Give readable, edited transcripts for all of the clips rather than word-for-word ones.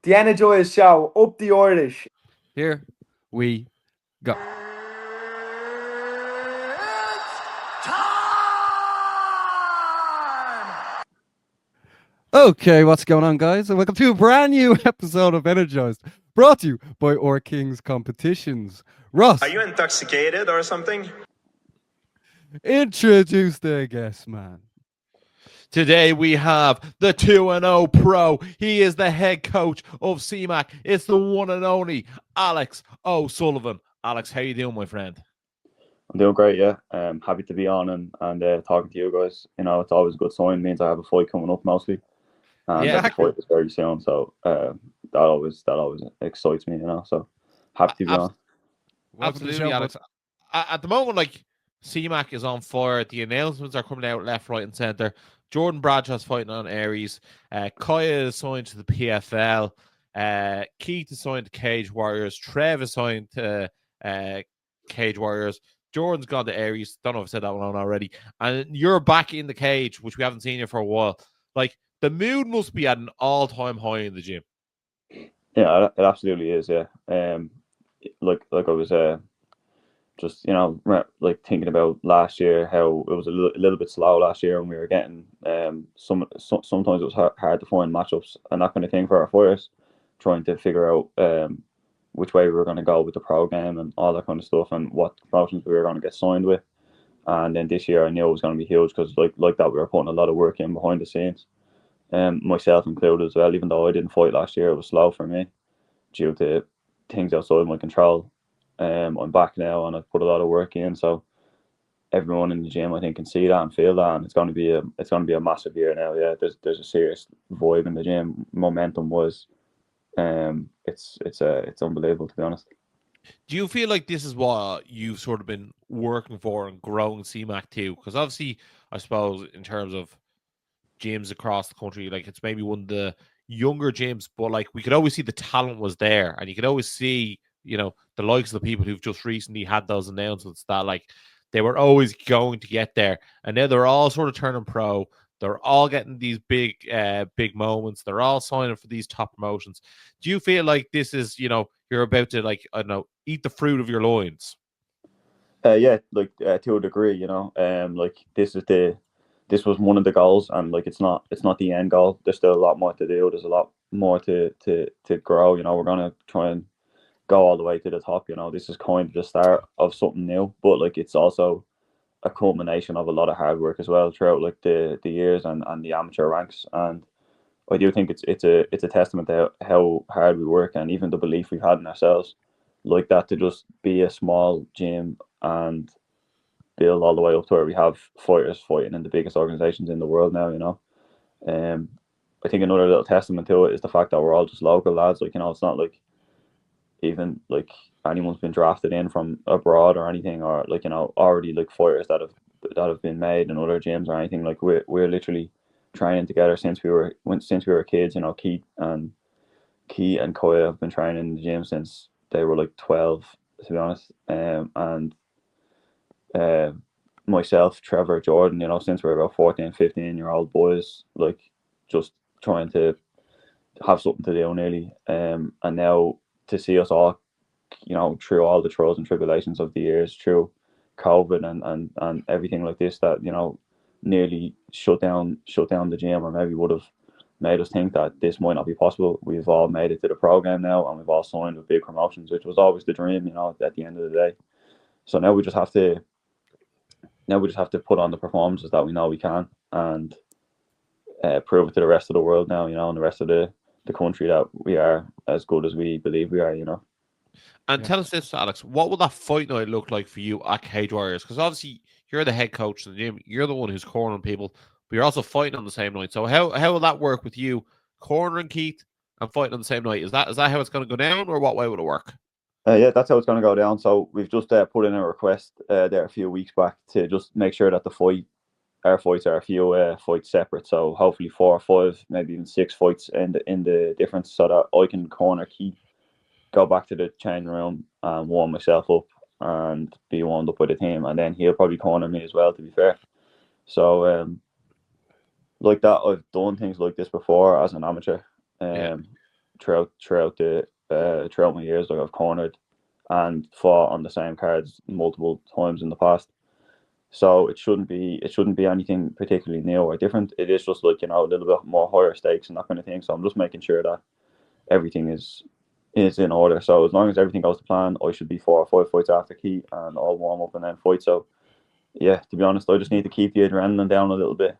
The Energized Show, up the Irish. Here we go. Okay, what's going on, guys? And welcome to a brand new episode of Energized, brought to you by Our Kings Competitions. Ross, are you intoxicated or something? Introduce the guest, man. Today we have the 2-0 pro. He is the head coach of CMAC. It's the one and only Alex O'Sullivan. Alex, how you doing, my friend? I'm doing great, yeah. Happy to be on and talking to you guys. You know, it's always a good sign. It means I have a fight coming up mostly. And the fight is very soon, so that always excites me, you know. So happy to be on. Absolutely, Alex. At the moment, like, CMAC is on fire. The announcements are coming out left, right, and centre. Jordan Bradshaw's fighting on Aries. Kaya is signed to the PFL. Keith is signed to Cage Warriors. Trev is signed to Cage Warriors. Jordan's gone to Aries. Don't know if I said that one already. And you're back in the cage, which we haven't seen you for a while. Like, the mood must be at an all-time high in the gym. Yeah, it absolutely is, yeah. Like I was just, you know, like thinking about last year, how it was a little bit slow last year, and we were getting sometimes it was hard to find matchups and that kind of thing for our fighters, trying to figure out which way we were going to go with the pro game and all that kind of stuff, and what promotions we were going to get signed with. And then this year I knew it was going to be huge because like that we were putting a lot of work in behind the scenes, myself included as well. Even though I didn't fight last year, it was slow for me due to things outside my control. I'm back now and I've put a lot of work in, so everyone in the gym I think can see that and feel that, and it's going to be a massive year now. Yeah, there's a serious vibe in the gym, momentum was. It's unbelievable, to be honest. Do you feel like this is what you've sort of been working for and growing CMAC to? Because obviously, I suppose in terms of gyms across the country, like, it's maybe one of the younger gyms, but like, we could always see the talent was there, and you could always see, you know, the likes of the people who've just recently had those announcements that, like, they were always going to get there, and now they're all sort of turning pro. They're all getting these big moments. They're all signing for these top promotions. Do you feel like this is, you know, you're about to, like, I don't know, eat the fruit of your loins? Yeah, like to a degree, you know. Like this was one of the goals, and like it's not the end goal. There's still a lot more to do. There's a lot more to grow. You know, we're gonna try and go all the way to the top. You know, this is kind of the start of something new, but like it's also a culmination of a lot of hard work as well throughout like the years and the amateur ranks. And I do think it's a testament to how hard we work, and even the belief we've had in ourselves, like that, to just be a small gym and build all the way up to where we have fighters fighting in the biggest organizations in the world now, you know. I think another little testament to it is the fact that we're all just local lads. Like, you know, it's not like even like anyone's been drafted in from abroad or anything, or like, you know, already like fighters that have been made in other gyms or anything. Like we're literally training together since we were kids. You know, Keith and Koya have been training in the gym since they were like 12, to be honest. And myself, Trevor, Jordan, you know, since we were about 14, 15-year-old boys, like just trying to have something to do nearly. And now to see us all, you know, through all the trials and tribulations of the years, through COVID and everything like this, that, you know, nearly shut down the gym, or maybe would have made us think that this might not be possible. We've all made it to the program now, and we've all signed with big promotions, which was always the dream, you know, at the end of the day. So now we just have to put on the performances that we know we can, and prove it to the rest of the world now, you know, and the rest of the country, that we are as good as we believe we are, you know. And tell us this, Alex, what will that fight night look like for you at Cage Warriors? Because obviously you're the head coach of the gym, you're the one who's cornering people, but you're also fighting on the same night. So how will that work with you, cornering Keith and fighting on the same night? Is that how it's going to go down, or what way would it work? Yeah, that's how it's going to go down. So we've just put in a request there a few weeks back to just make sure that our fights are a few fights separate. So hopefully 4 or 5, maybe even 6 fights in the difference, so that I can corner Keith, go back to the changing room and warm myself up and be warmed up by the team, and then he'll probably corner me as well, to be fair. So like that, I've done things like this before as an amateur. Throughout my years, like I've cornered and fought on the same cards multiple times in the past. So it shouldn't be anything particularly new or different. It is just like, a little bit more higher stakes and that kind of thing. So I'm just making sure that everything is in order. So as long as everything goes to plan, I should be 4 or 5 fights after Keith, and I'll warm up and then fight. So yeah, to be honest, I just need to keep the adrenaline down a little bit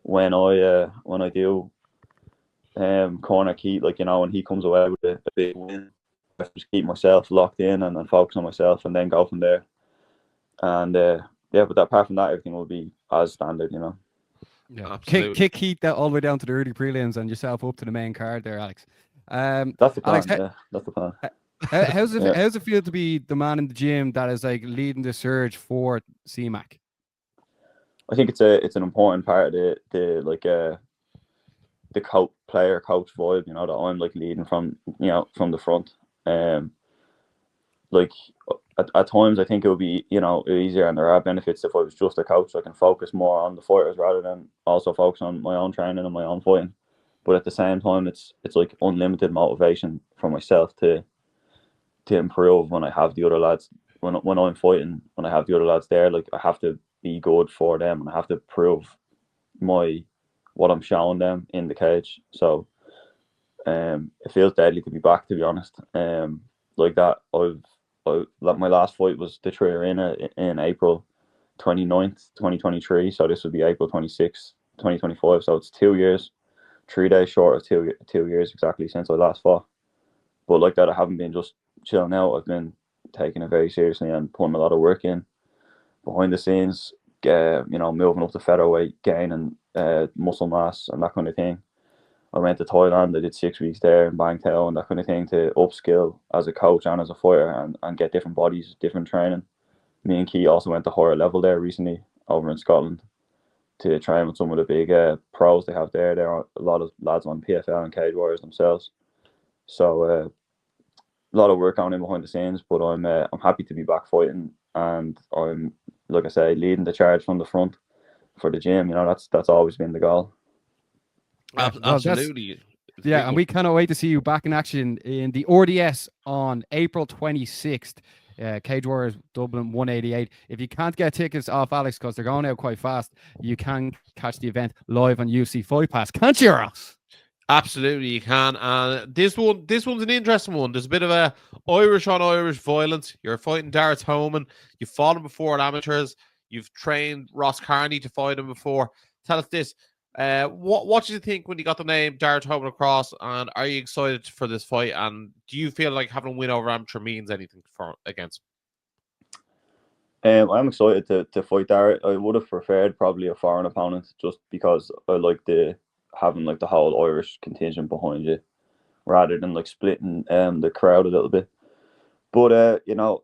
when I do corner Keith, like, when he comes away with a big win. I have to just keep myself locked in and then focus on myself and then go from there. And but apart from that, everything will be as standard, Yeah, Absolutely. kick Keith that all the way down to the early prelims and yourself up to the main card there, Alex. That's the plan. Alex, that's the plan. how's it feel to be the man in the gym that is like leading the surge for CMAC? I think it's an important part of the player coach vibe, that I'm like leading from the front. Like at times I think it would be easier, and there are benefits if I was just a coach. I can focus more on the fighters rather than also focus on my own training and my own fighting. But at the same time, it's like unlimited motivation for myself to improve when I have the other lads, when I'm fighting, when I have the other lads there. Like, I have to be good for them, and I have to prove what I'm showing them in the cage. So it feels deadly to be back, to be honest. Like that, my last fight was the Three Arena in April 29th, 2023. So this would be April 26th, 2025. So it's 2 years, 3 days short of 2 years exactly since I last fought. But like that, I haven't been just chilling out. I've been taking it very seriously and putting a lot of work in behind the scenes. Moving up to featherweight, gaining muscle mass and that kind of thing. I went to Thailand. I did 6 weeks there in Bangkok and that kind of thing to upskill as a coach and as a fighter and get different bodies, different training. Me and Keith also went to higher level there recently over in Scotland to train with some of the big pros they have there. There are a lot of lads on PFL and Cage Warriors themselves. So a lot of work on in behind the scenes, but I'm happy to be back fighting, and I'm, like I say, leading the charge from the front for the gym. That's always been the goal. Well, Absolutely. Yeah, and we cannot wait to see you back in action in the RDS on April 26th. Cage Warriors Dublin 188. If you can't get tickets off Alex because they're going out quite fast, you can catch the event live on UFC Fight Pass. Can't you, Ross? Absolutely, you can. And this one's an interesting one. There's a bit of a Irish on Irish violence. You're fighting Darragh Homan. You've fought him before at amateurs. You've trained Ross Carney to fight him before. Tell us this. What did you think when you got the name Darragh Homan across? And are you excited for this fight? And do you feel like having a win over amateur means anything against him? I'm excited to fight Darragh. I would have preferred probably a foreign opponent, just because I like having like the whole Irish contingent behind you, rather than like splitting the crowd a little bit. But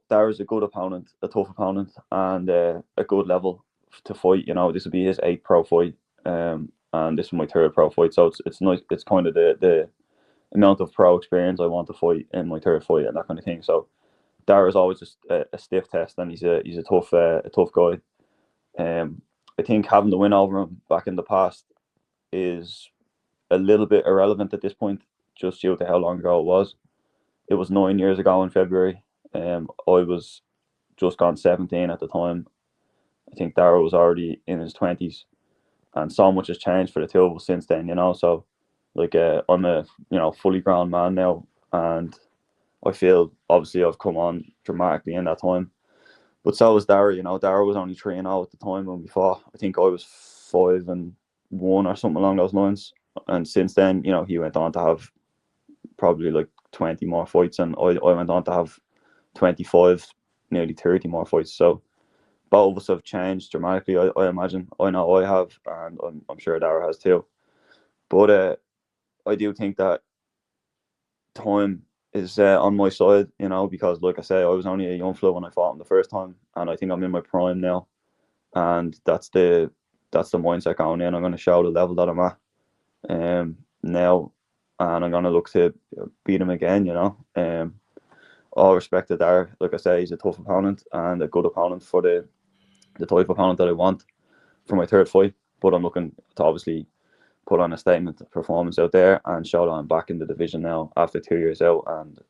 Darragh's a good opponent, a tough opponent, and a good level to fight. This will be his 8th pro fight, and this is my 3rd pro fight. So it's nice. It's kind of the amount of pro experience I want to fight in my 3rd fight and that kind of thing. So Darragh's always just a stiff test, and he's a tough guy. I think having the win over him back in the past is a little bit irrelevant at this point, just due to how long ago it was. It was 9 years ago in February. I was just gone 17 at the time. I think Darragh was already in his 20s, and so much has changed for the two of us since then. So like I'm a fully grown man now, and I feel obviously I've come on dramatically in that time. But so was Darragh. Darragh was only 3-0 at the time when we fought. I think I was 5-1 or something along those lines. And since then, he went on to have probably like 20 more fights, and I went on to have 25, nearly 30 more fights. So both of us have changed dramatically, I imagine. I know I have, and I'm sure Darragh has too. But I do think that time is on my side, because like I say, I was only a young fella when I fought him the first time, and I think I'm in my prime now, and that's the mindset going in. I'm going to show the level that I'm at now, and I'm going to look to beat him again. All respect to Darragh. Like I say, he's a tough opponent and a good opponent for the type of opponent that I want for my 3rd fight. but I'm looking to obviously put on a statement performance out there and show that I'm back in the division now after 2 years out,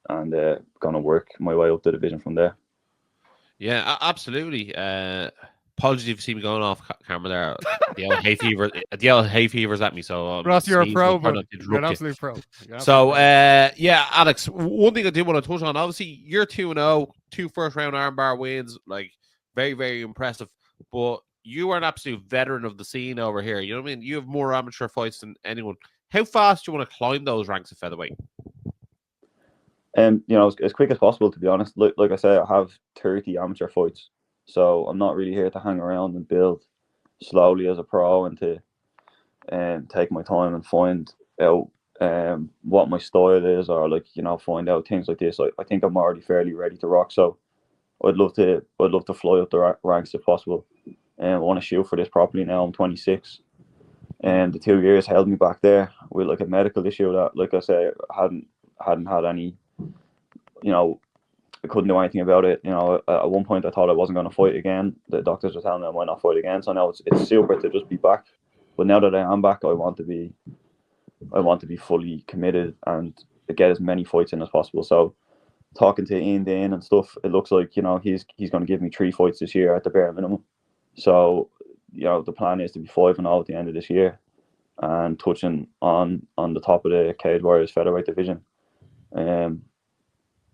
and going to work my way up the division from there. Yeah, absolutely. Apologies if you see me going off camera there. The old hay fever's at me. So Ross, you're a pro, try but not to you're an interrupt you. absolute pro. You're an So, absolute pro. yeah, Alex, one thing I did want to touch on, obviously, you're 2-0, 2 first-round armbar wins, like, very, very impressive. But you are an absolute veteran of the scene over here. You know what I mean? You have more amateur fights than anyone. How fast do you want to climb those ranks of featherweight? You know, as quick as possible, to be honest. Like I say, I have 30 amateur fights, so I'm not really here to hang around and build slowly as a pro, and to take my time and find out what my style is, or, like, you know, find out things like this. I think I'm already fairly ready to rock, so I'd love to fly up the ranks if possible. I want to shoot for this properly now. I'm 26, and the 2 years held me back there with, like, a medical issue that, like I say, I hadn't had any. You know, I couldn't do anything about it. You know, at one point I thought I wasn't going to fight again. The doctors were telling me I might not fight again. So now it's super to just be back. But now that I am back, I want to be fully committed and get as many fights in as possible. So, talking to Ian Dean and stuff, it looks like, you know, he's going to give me 3 fights this year at the bare minimum. So, you know, the plan is to be 5-0 at the end of this year, and touching on the top of the Cage Warriors featherweight division.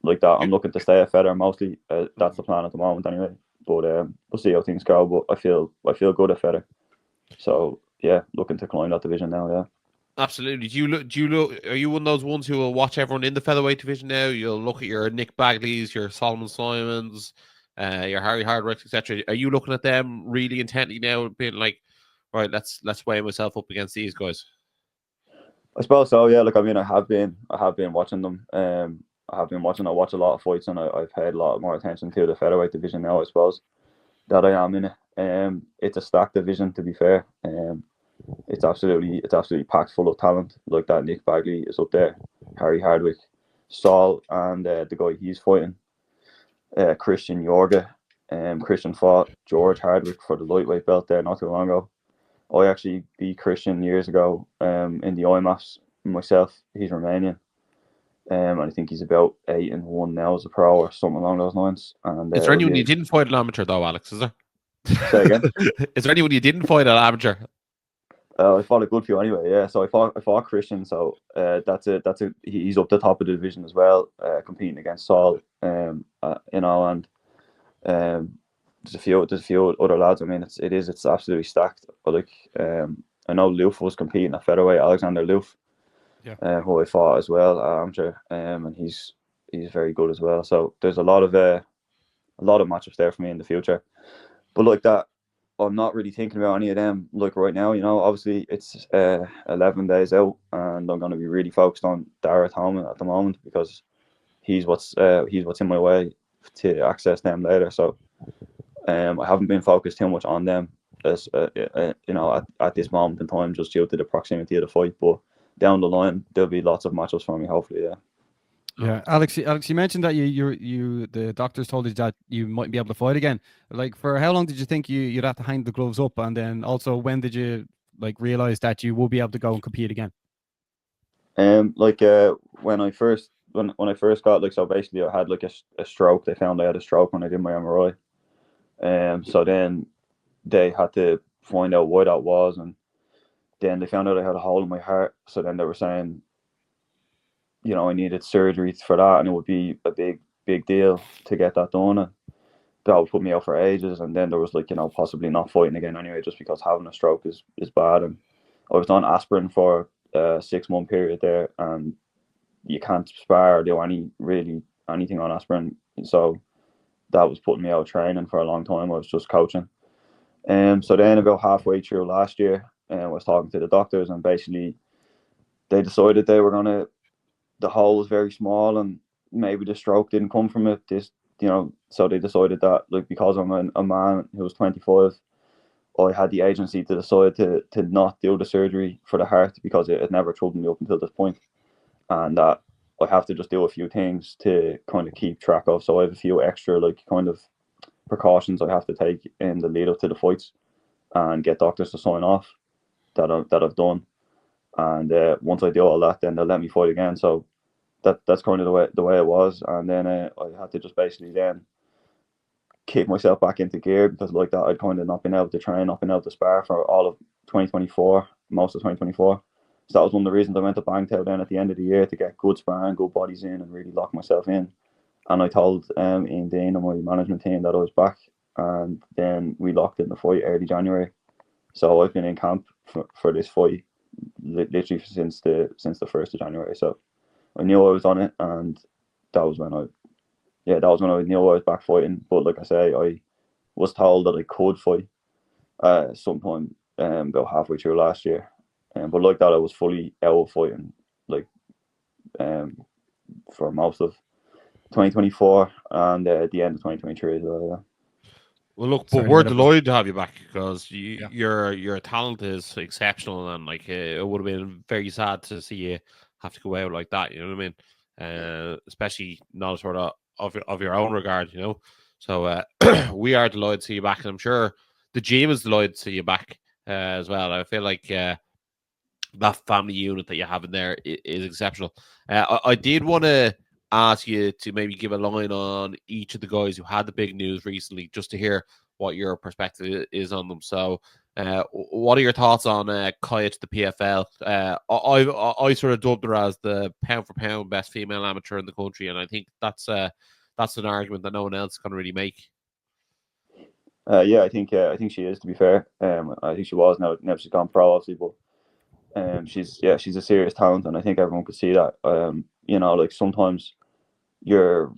Like that, I'm looking to stay at feather mostly. That's the plan at the moment, anyway. But we'll see how things go. But I feel good at feather. So yeah, looking to climb that division now. Yeah. Absolutely. Do you look? Are you one of those ones who will watch everyone in the featherweight division now? You'll look at your Nick Bagleys, your Solomon Simons, your Harry Hardwicks, etc. Are you looking at them really intently now, being like, right, let's weigh myself up against these guys? I suppose so. Yeah. Like, I mean, I have been watching them. I watch a lot of fights, and I've paid a lot more attention to the featherweight division now, I suppose, that I am in it. It's a stacked division, to be fair. It's absolutely packed full of talent. Like that Nick Bagley is up there, Harry Hardwick, Saul, and the guy he's fighting, Christian Jorge. Christian fought George Hardwick for the lightweight belt there not too long ago. I actually beat Christian years ago in the IMAFs myself. He's Romanian. And I think he's about 8-1 now as a pro, or something along those lines. And is there anyone you didn't fight an amateur though, Alex? Is there? Say again? Is there anyone you didn't fight an amateur? I fought a good few anyway. Yeah, so I fought Christian. So that's it. He's up the top of the division as well, competing against Saul. You know, and there's a few other lads. I mean, it's absolutely stacked. But, like, I know Loof was competing at featherweight, Alexander Loof. Yeah. Who I fought as well, amateur, and he's very good as well. So there's a lot of matchups there for me in the future. But like that, I'm not really thinking about any of them like right now. You know, obviously it's 11 days out, and I'm going to be really focused on Dara Tolman at the moment, because he's what's in my way to access them later. So I haven't been focused too much on them as you know, at this moment in time, just due to the proximity of the fight. But down the line, there'll be lots of matchups for me, hopefully. Yeah. Yeah, Alex, you mentioned that the doctors told you that you might be able to fight again. Like, for how long did you think you'd have to hang the gloves up, and then also when did you, like, realize that you will be able to go and compete again? Like, when I first got, like, so basically I had, like, a stroke. They found I had a stroke when I did my MRI. So then they had to find out why that was, and then they found out I had a hole in my heart. So then they were saying, you know, I needed surgery for that, and it would be a big deal to get that done, and that would put me out for ages. And then there was, like, you know, possibly not fighting again anyway, just because having a stroke is bad. And I was on aspirin for a 6-month period there, and you can't spar or do anything on aspirin. So that was putting me out of training for a long time. I was just coaching. So then about halfway through last year, I was talking to the doctors, and basically they decided the hole was very small, and maybe the stroke didn't come from it. So they decided that, like, because I'm a man who was 25, I had the agency to decide to not do the surgery for the heart, because it had never troubled me up until this point, and that I have to just do a few things to kind of keep track of. So I have a few extra, like, kind of precautions I have to take in the lead up to the fights, and get doctors to sign off. that I've done, and once I do all that, then they'll let me fight again. So that's kind of the way it was, and then I had to just basically then kick myself back into gear, because like that I'd kind of not been able to train, not been able to spar for all of 2024, most of 2024. So that was one of the reasons I went to Bangtail then at the end of the year, to get good sparring, good bodies in, and really lock myself in. And I told Ian Dean and my management team that I was back, and then we locked in the fight early January. So I've been in camp for this fight literally since the 1st of January. So I knew I was on it, and that was when I knew I was back fighting. But like I say, I was told that I could fight sometime about halfway through last year. But like that, I was fully out of fighting, like for most of 2024 and the end of 2023 as well. Yeah. Well, look, Sorry but to we're hear that, bro. delighted to have you back, because your talent is exceptional, and like it would have been very sad to see you have to go out like that. You know what I mean? Especially not sort of your own regard, you know. So we are delighted to see you back, and I'm sure the gym is delighted to see you back as well. I feel like that family unit that you have in there is exceptional. I did want to ask you to maybe give a line on each of the guys who had the big news recently, just to hear what your perspective is on them. So what are your thoughts on Kaya to the PFL? I sort of dubbed her as the pound for pound best female amateur in the country, and I think that's an argument that no one else can really make. Yeah, I think she is, to be fair. I think she was. Now she's gone pro, obviously, but she's a serious talent, and I think everyone could see that. You know, like sometimes you're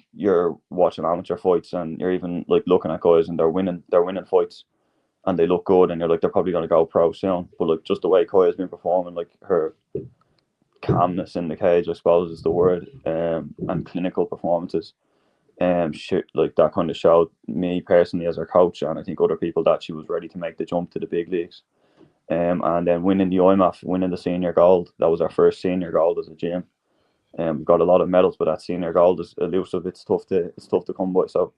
watching amateur fights, and you're even like looking at guys, and they're winning fights, and they look good, and you're like, they're probably going to go pro soon. But like, just the way Kaya's been performing, like her calmness in the cage, I suppose is the word, and clinical performances, like that kind of showed me personally as her coach, and I think other people, that she was ready to make the jump to the big leagues. And then winning the IMAF, winning the senior gold, that was our first senior gold as a gym. We've got a lot of medals, but that senior gold is elusive. It's tough to come by. So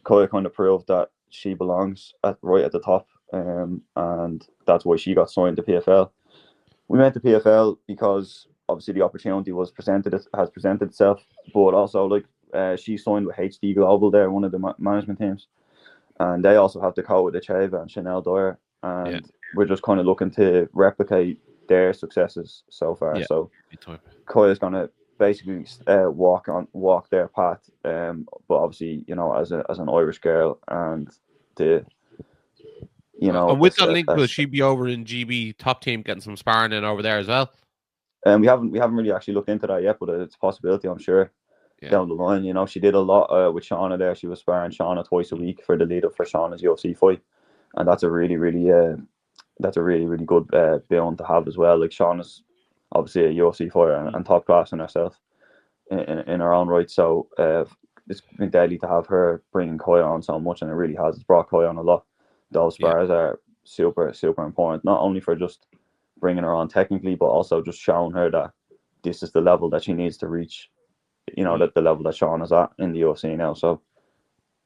Kaya kind of proved that she belongs right at the top, and that's why she got signed to PFL. We went to PFL because obviously the opportunity has presented itself, but also like she signed with HD Global there, one of the management teams, and they also have Dakota Decheva and Chanel Dyer, and we're just kind of looking to replicate their successes so far. Yeah. So Kaya's gonna basically walk their path, but obviously, you know, as an Irish girl, and and with that link, will she be over in GB top team getting some sparring in over there as well? We haven't really actually looked into that yet, but it's a possibility, I'm sure. Down the line, you know, she did a lot with Shauna there. She was sparring Shauna twice a week for the lead up for Shauna's UFC fight, and that's a really good bond to have as well. Like, Shauna's obviously a UFC fighter and top class in herself in her own right. So it's been deadly to have her bringing Kaya on so much, and it really has. It's brought Kaya on a lot. Those spars are super important, not only for just bringing her on technically, but also just showing her that this is the level that she needs to reach. You know, that the level that Sean is at in the UFC now. So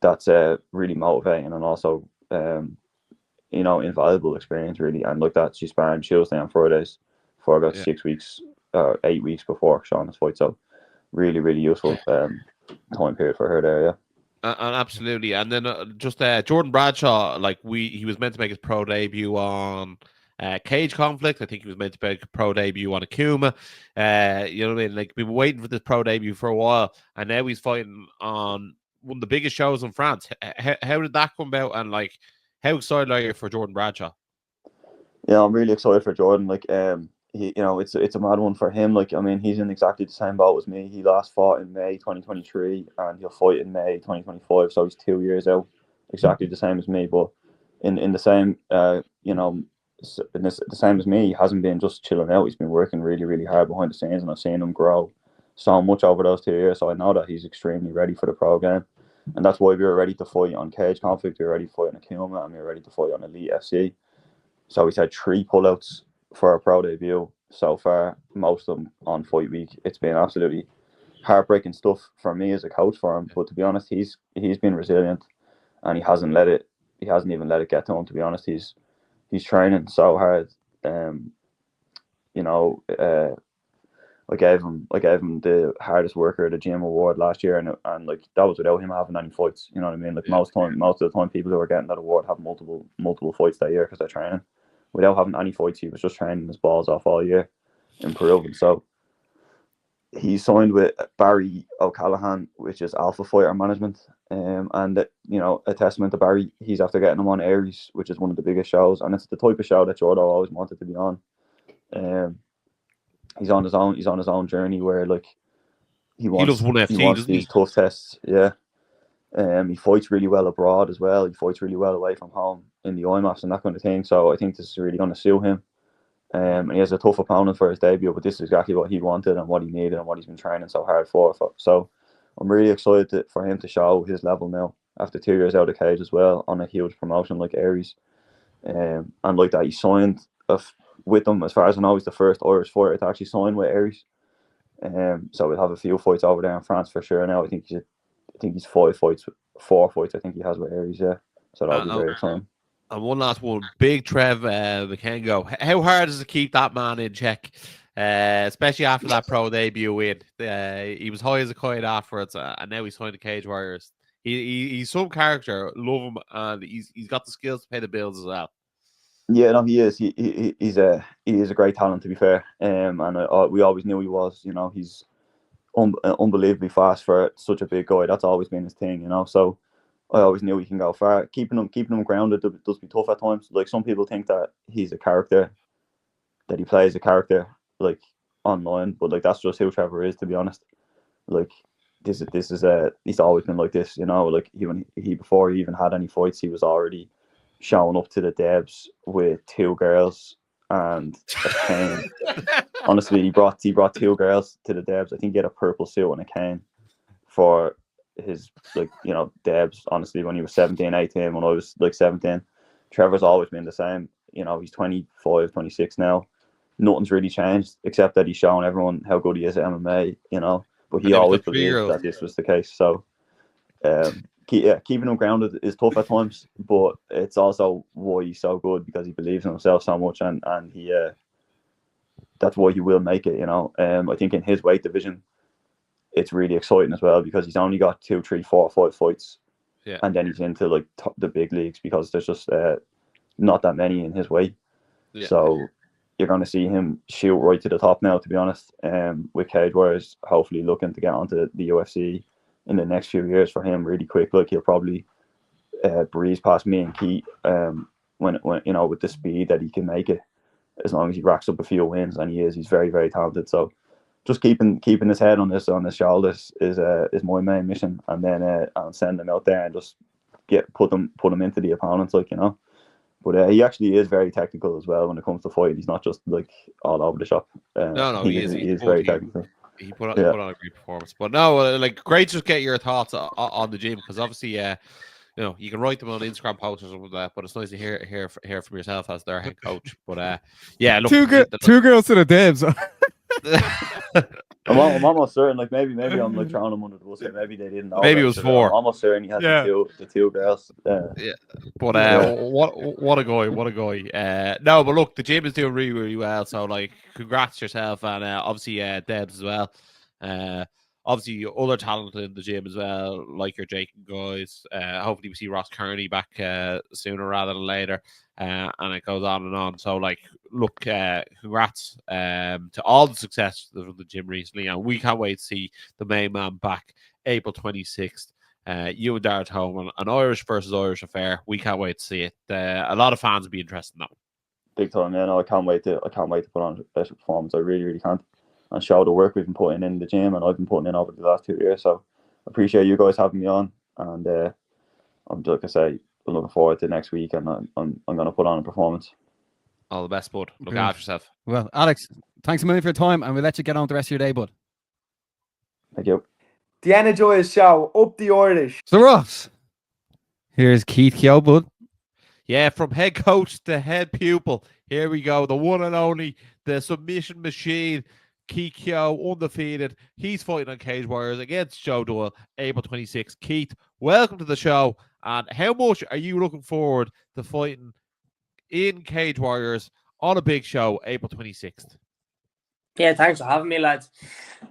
that's really motivating, and also you know, invaluable experience really. And like that, she's sparring Tuesday and Fridays for about 6 weeks, 8 weeks before Shauna's fight. So really useful time period for her there. Yeah. And absolutely. And then just Jordan Bradshaw, like he was meant to make his pro debut on Cage Conflict. I think he was meant to make a pro debut on Akuma. You know what I mean? Like, we've been waiting for this pro debut for a while, and now he's fighting on one of the biggest shows in France. How did that come about? And like, how excited are you for Jordan Bradshaw? Yeah, I'm really excited for Jordan. Like, he, you know, it's a mad one for him. Like, I mean, he's in exactly the same boat as me. He last fought in May 2023, and he'll fight in May 2025. So he's 2 years out, exactly the same as me. But in the same, you know, the same as me, he hasn't been just chilling out. He's been working really hard behind the scenes, and I've seen him grow so much over those 2 years. So I know that he's extremely ready for the pro game, and that's why we were ready to fight on Cage Conflict. We were ready to fight on Akuma, and we were ready to fight on Elite FC. So he's had 3 pullouts for our pro debut so far, most of them on fight week. It's been absolutely heartbreaking stuff for me as a coach for him. But to be honest, he's been resilient, and he hasn't even let it get to him. To be honest, he's training so hard You know, I gave him the hardest worker at the gym award last year, and like that was without him having any fights. You know what I mean? Like most of the time, people who are getting that award have multiple fights that year because they're training. Without having any fights, he was just training his balls off all year, improving. So he signed with Barry O'Callaghan, which is Alpha Fighter Management, and you know, a testament to Barry. He's after getting him on Aries, which is one of the biggest shows, and it's the type of show that Jordo always wanted to be on. He's on his own journey where like he wants these tough tests. Yeah. He fights really well abroad as well. He fights really well away from home in the IMAFs and that kind of thing. So I think this is really going to suit him. And he has a tough opponent for his debut, but this is exactly what he wanted and what he needed and what he's been training so hard for. So I'm really excited for him to show his level now after 2 years out of cage as well on a huge promotion like Aries. And like that, he signed with them, as far as I know, he's the first Irish fighter to actually sign with Aries. So we'll have a few fights over there in France for sure now. I think he's 4 fights I think he has with Aries, yeah. So that'll be very exciting. And one last one, big Trev McKengo. How hard is it to keep that man in check, especially after that pro debut win? He was high as a kite afterwards, and now he's signed to Cage Warriors. He's some character, love him, and he's got the skills to pay the bills as well. Yeah, no, he is. He is a great talent, to be fair. And we always knew he was. You know, he's unbelievably fast for such a big guy. That's always been his thing. You know, so I always knew he can go far. Keeping him grounded does be tough at times. Like some people think that he's a character, that he plays a character like online, but like that's just who Trevor is, to be honest. Like this is he's always been like this. You know, like he before he even had any fights, he was already showing up to the debs with 2 girls and a cane. Honestly, he brought 2 girls to the debs. I think he had a purple suit and a cane for his, like, you know, debs. Honestly, when he was 17, 18, when I was like 17, Trevor's always been the same. You know, he's 25, 26 now. Nothing's really changed except that he's showing everyone how good he is at MMA. You know, but he always believed that this was the case. So, keeping him grounded is tough at times, but it's also why he's so good, because he believes in himself so much, and he that's why he will make it. You know, I think in his weight division, it's really exciting as well because he's only got 2, 3, 4, 5 fights, and then he's into like the big leagues because there's just not that many in his weight. Yeah. So you're going to see him shoot right to the top now, to be honest. With Cage Warriors hopefully looking to get onto the UFC in the next few years for him really quick. Like he'll probably breeze past me and Keith when you know, with the speed that he can make it, as long as he racks up a few wins, and he's very, very talented. So just keeping his head on his shoulders is my main mission, and then I'll send him out there and just put him into the opponents, like, you know. But he actually is very technical as well when it comes to fighting. He's not just like all over the shop. He is very technical. He put on a great performance. But no, like, great to just get your thoughts on the gym, because obviously, you know, you can write them on Instagram posts or something like that, but it's nice to hear from yourself as their head coach. But yeah, look, two girls to the debs. I'm almost certain, like maybe I'm like throwing them under the bus. Maybe they didn't know. Maybe it was 4. I'm almost certain he had the two girls. Yeah, but what a guy. No, but look, the gym is doing really, really well. So like, congrats yourself, and obviously Debs as well. Obviously other talent in the gym as well, like your Jake guys. Hopefully we see Ross Kearney back sooner rather than later. And it goes on and on. So like, look, congrats to all the success of the gym recently, and we can't wait to see the main man back April 26th. You and Darren home, an Irish versus Irish affair. We can't wait to see it. A lot of fans will be interested in that one. Big time, yeah. No, I can't wait to put on a special performance. I really, really can't. And show the work we've been putting in the gym, and I've been putting in over the last 2 years. So I appreciate you guys having me on, and I'm, like I say, looking forward to next week, and I'm going to put on a performance. All the best, bud. Look after yourself. Well, Alex, thanks a million for your time, and we'll let you get on with the rest of your day, bud. Thank you. The Energized Show, up the Irish. So Ross, here's Keith Keogh, bud. Yeah, from head coach to head pupil. Here we go. The one and only, the submission machine, Keith Keogh, undefeated. He's fighting on Cage Warriors against Joe Doyle, April 26th. Keith, welcome to the show. And how much are you looking forward to fighting in Cage Warriors on a big show, April 26th. Yeah, thanks for having me, lads.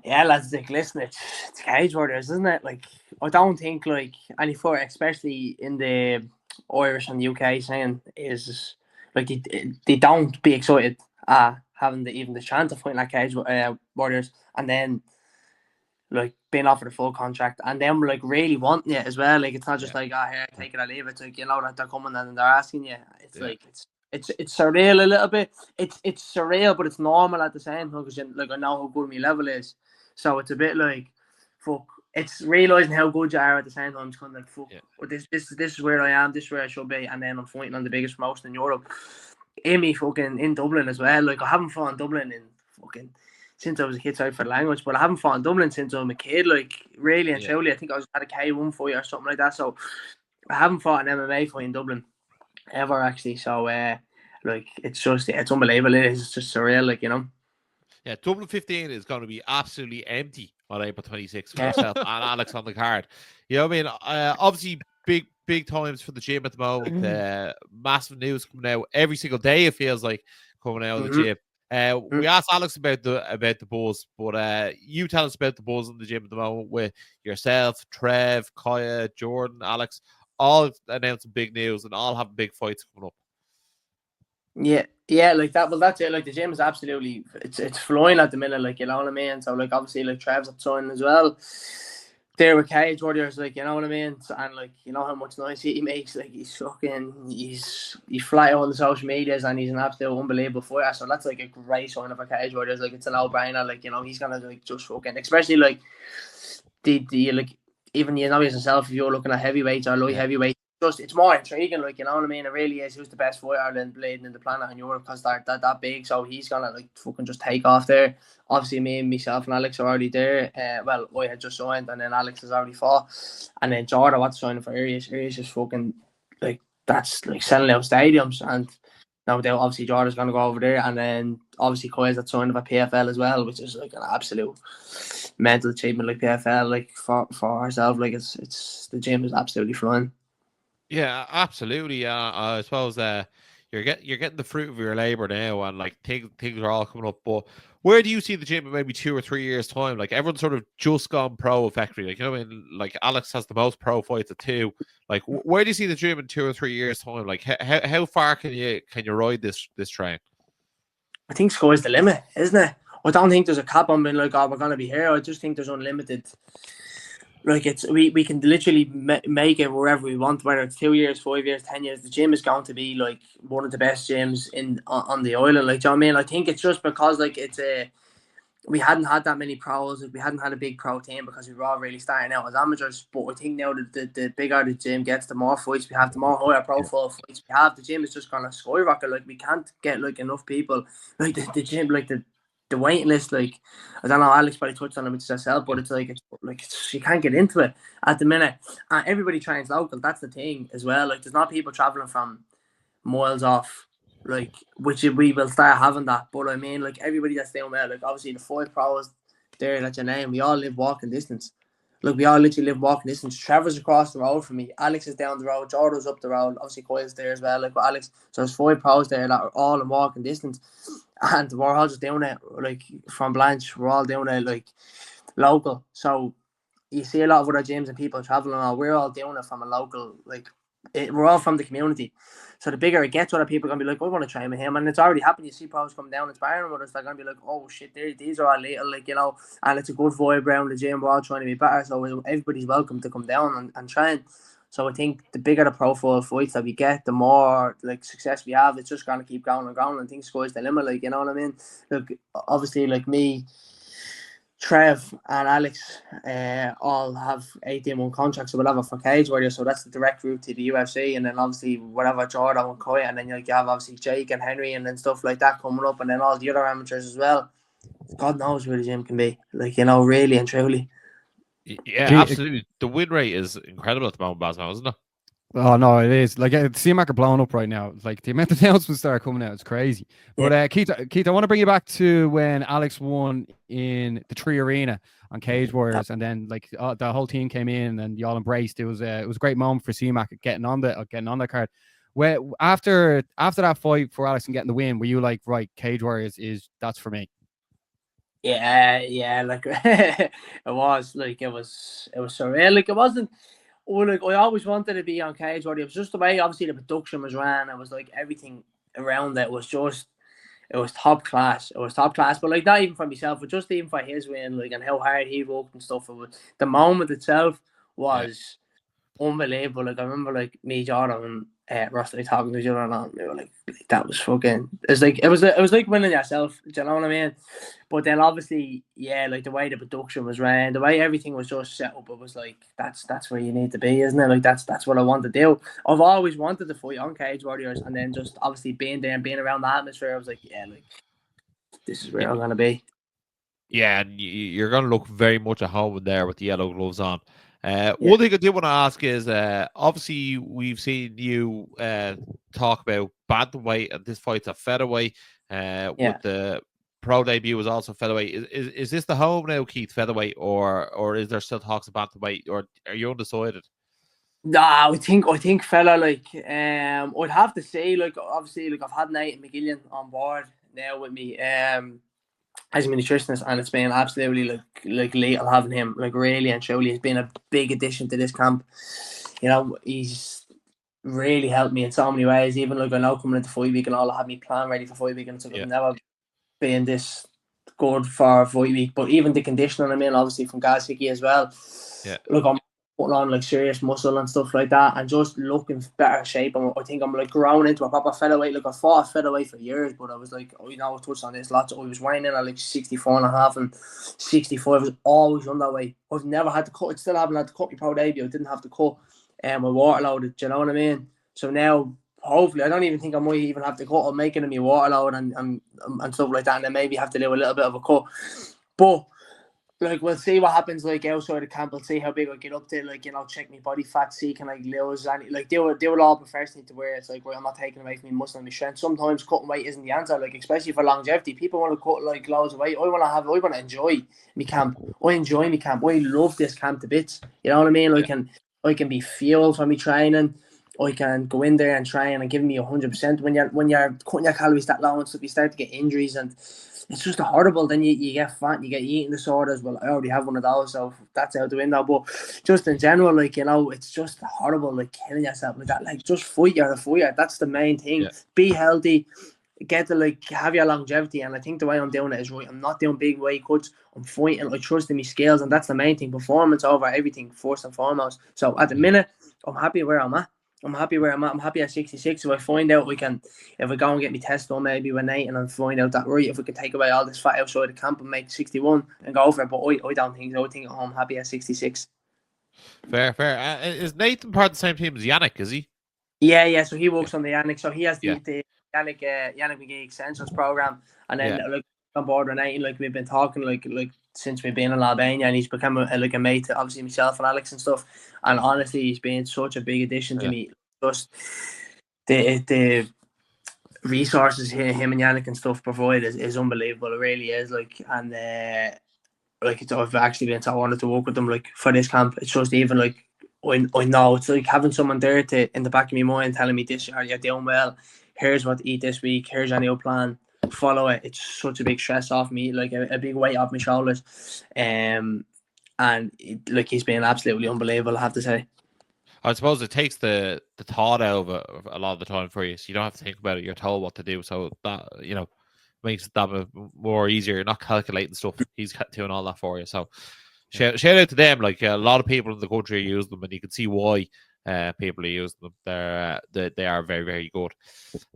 Yeah, lads, like, listen, it's Cage Warriors, isn't it? Like, I don't think, like, any for, especially in the Irish and UK saying, is, like, they don't be excited having even the chance of fighting like Cage Warriors, and then, like, being offered a full contract, and them, like, really wanting it as well. Like, it's not just like, here, take it or leave it. It's like, you know, that they're coming and they're asking you. It's like, it's surreal a little bit. It's surreal, but it's normal at the same time, because, like, I know how good my level is. So it's a bit like, fuck. It's realising how good you are at the same time. It's kind of like, fuck. But this is where I am. This is where I should be. And then I'm fighting on the biggest promotion in Europe. In Dublin as well. Like, I haven't fought in Dublin in fucking since I was a kid. Sorry for the language, but I haven't fought in Dublin since I was a kid. Like, really and truly, I think I was at a K1 fight or something like that. So I haven't fought an MMA fight in Dublin ever, actually. So like, it's just, it's unbelievable. It's just surreal, like, you know. Yeah, Dublin 15 is going to be absolutely empty on April 26th for yourself and Alex on the card. You know what I mean? Obviously, big times for the gym at the moment. Massive news coming out every single day, it feels like, coming out of the gym. We asked Alex about the buzz, but you tell us about the buzz in the gym at the moment with yourself, Trev, Kaya, Jordan, Alex, all announcing big news and all having big fights coming up. Yeah, like that. Well, that's it. Like, the gym is absolutely, it's flying at the minute, like, you know what I mean? So, like, obviously, like, Trev's up signing as well. There with Cage Warriors, like, you know what I mean? And, like, you know how much noise he makes. Like, he's flat on the social medias, and he's an absolute unbelievable fighter. So that's, like, a great sign of a Cage Warriors. Like, it's a no-brainer. Like, you know, he's gonna, like, just fucking, especially, like, the like, even, you know, yourself, if you're looking at heavyweights or light heavyweights, it's more intriguing, like, you know what I mean? It really is. Who's the best fighter in blading in the planet in Europe, because they're that big. So he's gonna, like, fucking just take off there. Obviously, myself and Alex are already there. Well, I had just signed, and then Alex has already fought, and then Jordan what's signing for Aries is fucking, like, that's, like, selling out stadiums. And no doubt, obviously, Jordan's gonna go over there, and then obviously Koya's that signed for PFL as well, which is, like, an absolute mental achievement. Like, PFL, like, for herself, like, it's the gym is absolutely flying. Yeah, absolutely. I suppose you're getting the fruit of your labor now, and, like, things are all coming up. But where do you see the gym in maybe 2 or 3 years' time? Like, everyone's sort of just gone pro effectively. Like, you know what I mean? Like, Alex has the most pro fights at 2. Like, where do you see the gym in 2 or 3 years' time? Like, how far can you ride this train? I think sky's the limit, isn't it? I don't think there's a cap on being like, oh, we're gonna be here. I just think there's unlimited. Like, it's we can literally make it wherever we want, whether it's 2 years, 5 years, 10 years. The gym is going to be, like, one of the best gyms on the island. Like, do you know what I mean? I think it's just because, like, we hadn't had that many pros. We hadn't had a big pro team because we were all really starting out as amateurs. But I think now that the bigger the gym gets, the more fights we have, the more higher profile fights we have. The gym is just gonna skyrocket. Like, we can't get, like, enough people. Like, the gym, like, the waiting list, like, I don't know, Alex probably touched on it with yourself, but it's you can't get into it at the minute. And everybody trains local. That's the thing as well. Like, there's not people traveling from miles off, like, which we will start having that. But I mean, like, everybody that's down there, like, obviously the 5 pros there that you name, we all live walking distance. Like, we all literally live walking distance. Trevor's across the road from me. Alex is down the road. Jordan's up the road. Obviously, Coyle's there as well, like, with Alex. So there's 5 pros there that are all in walking distance. And we're all just doing it, like, from Blanche. We're all doing it, like, local. So you see a lot of other gyms and people traveling. We're all doing it from a local, like, we're all from the community. So the bigger it gets, other people are going to be like, I want to train with him. And it's already happened. You see pros come down and sparring with us. They're going to be like, oh, shit, these are all little, like, you know. And it's a good vibe around the gym. We're all trying to be better. So everybody's welcome to come down and train. So I think the bigger the profile fights that we get, the more, like, success we have. It's just going to keep going and going. And things sky's the limit, like, you know what I mean? Look, obviously, like, me, Trev and Alex all have 18-month contracts or whatever for Cage Warriors, so that's the direct route to the UFC. And then obviously whatever Jordan and Koya, and then you have obviously Jake and Henry and then stuff like that coming up, and then all the other amateurs as well. God knows where the gym can be, like, you know, really and truly. Yeah, absolutely. The win rate is incredible at the moment, Baz, now, isn't it? Oh no, it is. Like, CMAC are blowing up right now. Like, the amount of announcements that are coming out, it's crazy. But Keith, I want to bring you back to when Alex won in the Tree Arena on Cage Warriors, and then, like, the whole team came in and you all embraced. It was a great moment for CMAC getting on the card. After that fight for Alex and getting the win, were you like, right, Cage Warriors that's for me? Yeah, like it was surreal. Like it wasn't. Oh, like I always wanted to be on Cage Warriors. It was just the way, obviously, the production was ran. It was like everything around it was just. It was top class. But like not even for myself, but just even for his win, like and how hard he worked and stuff. It was, the moment itself was unbelievable. Like I remember, like me, Jordan, and Ross, like talking to each other, and we were like that was fucking. It was like winning yourself. Do you know what I mean? But then obviously, yeah, like the way the production was ran, the way everything was just set up, it was like that's where you need to be, isn't it? Like that's what I want to do. I've always wanted to fight on Cage Warriors, and then just obviously being there and being around the atmosphere, I was like, yeah, like this is where I'm gonna be. Yeah, and you're going to look very much at home in there with the yellow gloves on. One thing I did want to ask is, obviously we've seen you talk about bantamweight, and this fight's a featherweight. With the pro debut was also featherweight. Is this the home now, Keith, featherweight, or is there still talks of bantamweight, or are you undecided? Nah, I think fella, like I'd have to say, like obviously, like I've had Nathan McGillian on board now with me as a nutritionist, and it's been absolutely like lethal having him, like really and truly. He's been a big addition to this camp. You know, he's really helped me in so many ways. Even like I know coming into fight week and all, I had me plan ready for fight week, and it's like I've never been this good for a fight week. But even the conditioning I'm in, obviously from Galsiki as well. Yeah, look, I'm putting on like serious muscle and stuff like that, and just looking better shape. I think I'm like growing into a proper featherweight. Like I fought featherweight for years, but I was like, I touched on this lots. I was weighing in at like 64.5 and 65. I was always on that way. I've never had to cut. I still haven't had to cut my pro debut. I didn't have to cut my water loaded. Do you know what I mean? So now, hopefully, I don't even think I might even have to cut. I'm making me water load and stuff like that, and then maybe have to do a little bit of a cut. But like we'll see what happens like outside the camp. We'll see how big I get up to, like, you know, check my body fat, see can I lose any, like they will all professionally to where it's like, well, I'm not taking away from my muscle and my strength. Sometimes cutting weight isn't the answer, like especially for longevity. People want to cut like loads of weight. I want to enjoy my camp. I enjoy my camp. I love this camp to bits. You know what I mean? I can be fueled for me training. I can go in there and train and give me 100%. When you're cutting your calories that low and stuff, you start to get injuries, and it's just horrible. Then you get fat, you get eating disorders. Well, I already have one of those, so that's out the window. But just in general, like, you know, it's just horrible, like killing yourself like that. Like, just fight, you're a fighter. That's the main thing. Yeah. Be healthy, get to like have your longevity. And I think the way I'm doing it is right. I'm not doing big weight cuts. I'm fighting. I trust in my skills, and that's the main thing. Performance over everything, first and foremost. So at the minute, I'm happy where I'm at. I'm happy at 66. If I find out if we go and get me test done maybe with Nate and find out that right, if we can take away all this fat outside the camp and make 61 and go for it. But I don't think so. I think I'm happy at 66. Fair. Is Nathan part of the same team as Yannick, is he? Yeah. So he works on the Yannick. So he has the Yannick McGee Extensions program. And then like on board with Nathan, like we've been talking like since we've been in Albania, and he's become a mate to obviously myself and Alex and stuff. And honestly, he's been such a big addition to me. Just the resources him and Yannick and stuff provide is unbelievable. It really is. Like, and I've actually been so honored to work with them. Like for this camp, it's just even like I know it's like having someone there in the back of my mind telling me this, you're doing well. Here's what to eat this week. Here's your new plan. Follow it. It's such a big stress off me, like a big weight off my shoulders. Like he's been absolutely unbelievable, I have to say. I suppose it takes the thought out of it a lot of the time for you, so you don't have to think about it. You're told what to do, so that, you know, makes it that bit more easier. You're not calculating stuff. He's doing all that for you. So shout out to them. Like a lot of people in the country use them, and you can see why people are using them. They are very, very good.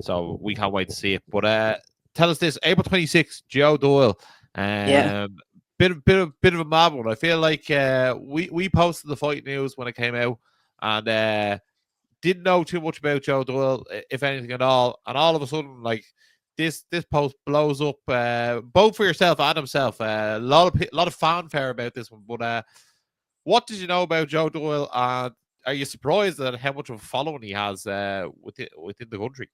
So we can't wait to see it. But tell us this: April 26th, Joe Doyle. Bit of a mad one. I feel like we posted the fight news when it came out, and didn't know too much about Joe Doyle, if anything at all. And all of a sudden, like this post blows up, both for yourself and himself. A lot of fanfare about this one. But what did you know about Joe Doyle? And are you surprised at how much of a following he has within the country?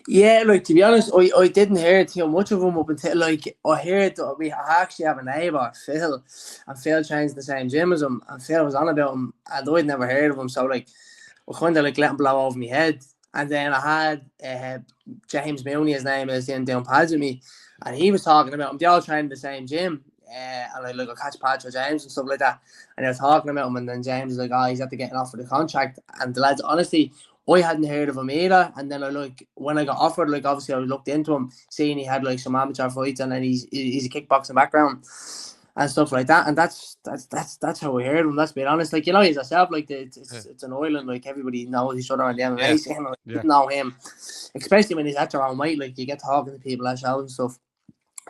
Yeah, like to be honest, I didn't hear too much of him up until like I heard I actually have a neighbour, Phil, and Phil trains the same gym as him, and Phil was on about him, and I'd never heard of him. So like I kind of like let him blow over my head. And then I had James Mooney, his name is, down pads with me, and he was talking about him. They all trained in the same gym, and I catch pads with James and stuff like that. And they were talking about him, and then James was like, "Oh, he's after getting offered the contract." And the lads, honestly, I hadn't heard of him either. And then when I got offered, obviously I looked into him, seeing he had some amateur fights, and then he's a kickboxing background and stuff like that. And that's how we heard him. Let's be honest. He's yourself. It's an island. Everybody knows each other on the MMA scene. Didn't know him, especially when he's at your own weight. You get talking to people at shows and stuff.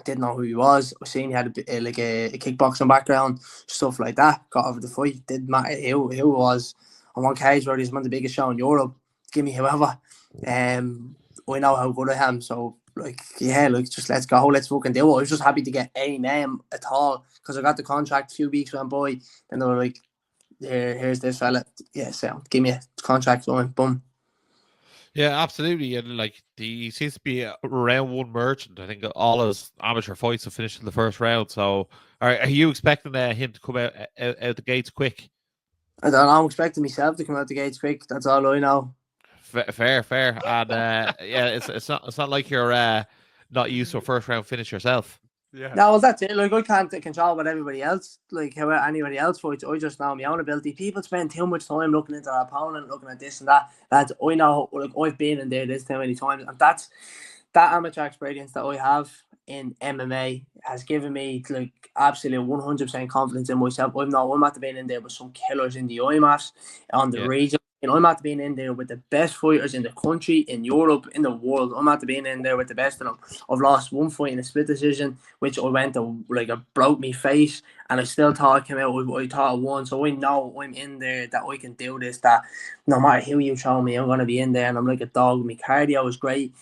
Didn't know who he was. I seen he had a kickboxing background, stuff like that. Got over the fight. Didn't matter who it was. On one cage where he's one of the biggest show in Europe. Give me whoever. We know how good I am. So just let's go. Let's fucking do it. I was just happy to get a name at all because I got the contract. A few weeks went by, and they were like, "Here's this fella. Yeah, so give me a contract." Going, boom. Yeah, absolutely. And he seems to be a round one merchant. I think all his amateur fights have finished in the first round. So, are you expecting him to come out the gates quick? I don't know. I'm expecting myself to come out the gates quick. That's all I know. Fair. And it's not like you're not used to a first round finish yourself. Yeah. No, well, that's it. I can't control what everybody else, how anybody else fights. I just know my own ability. People spend too much time looking into their opponent, looking at this and that. Lads, I know, I've been in there this too many times, and that amateur experience that I have in MMA has given me absolute 100% confidence in myself. I'm after being in there with some killers in the IMAFs on the region. I'm after being in there with the best fighters in the country, in Europe, in the world. I'm after being in there with the best of them. I've lost one fight in a split decision, which I went to it broke me face, and I still thought I came out. I thought I won, so I know I'm in there that I can do this. That no matter who you show me, I'm gonna be in there, and I'm like a dog. My cardio is great.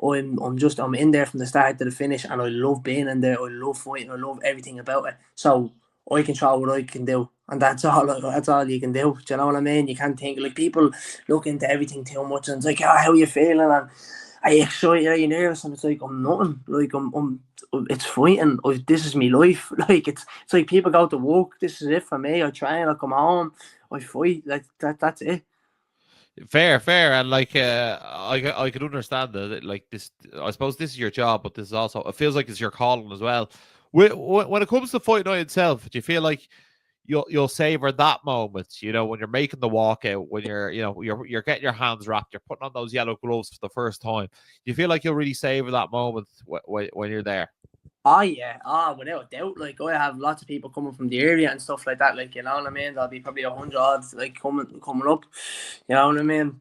I'm in there from the start to the finish, and I love being in there. I love fighting. I love everything about it. So I control what I can do, and that's all you can do. Do you know what I mean? You can't think people look into everything too much, and it's how are you feeling? And are you excited? Are you nervous? And it's I'm nothing. I'm it's fighting. This is my life. It's people go to work. This is it for me. I train. I come home. I fight. That's it. Fair, and I could understand that. This, I suppose this is your job, but this is also, it feels like it's your calling as well. When it comes to fight night itself, do you feel like you'll savor that moment? When you're making the walkout, when you're getting your hands wrapped, you're putting on those yellow gloves for the first time. Do you feel like you'll really savor that moment when you're there? Oh yeah, without a doubt. I have lots of people coming from the area and stuff like that. You know what I mean? There'll be probably 100 odds coming up. You know what I mean?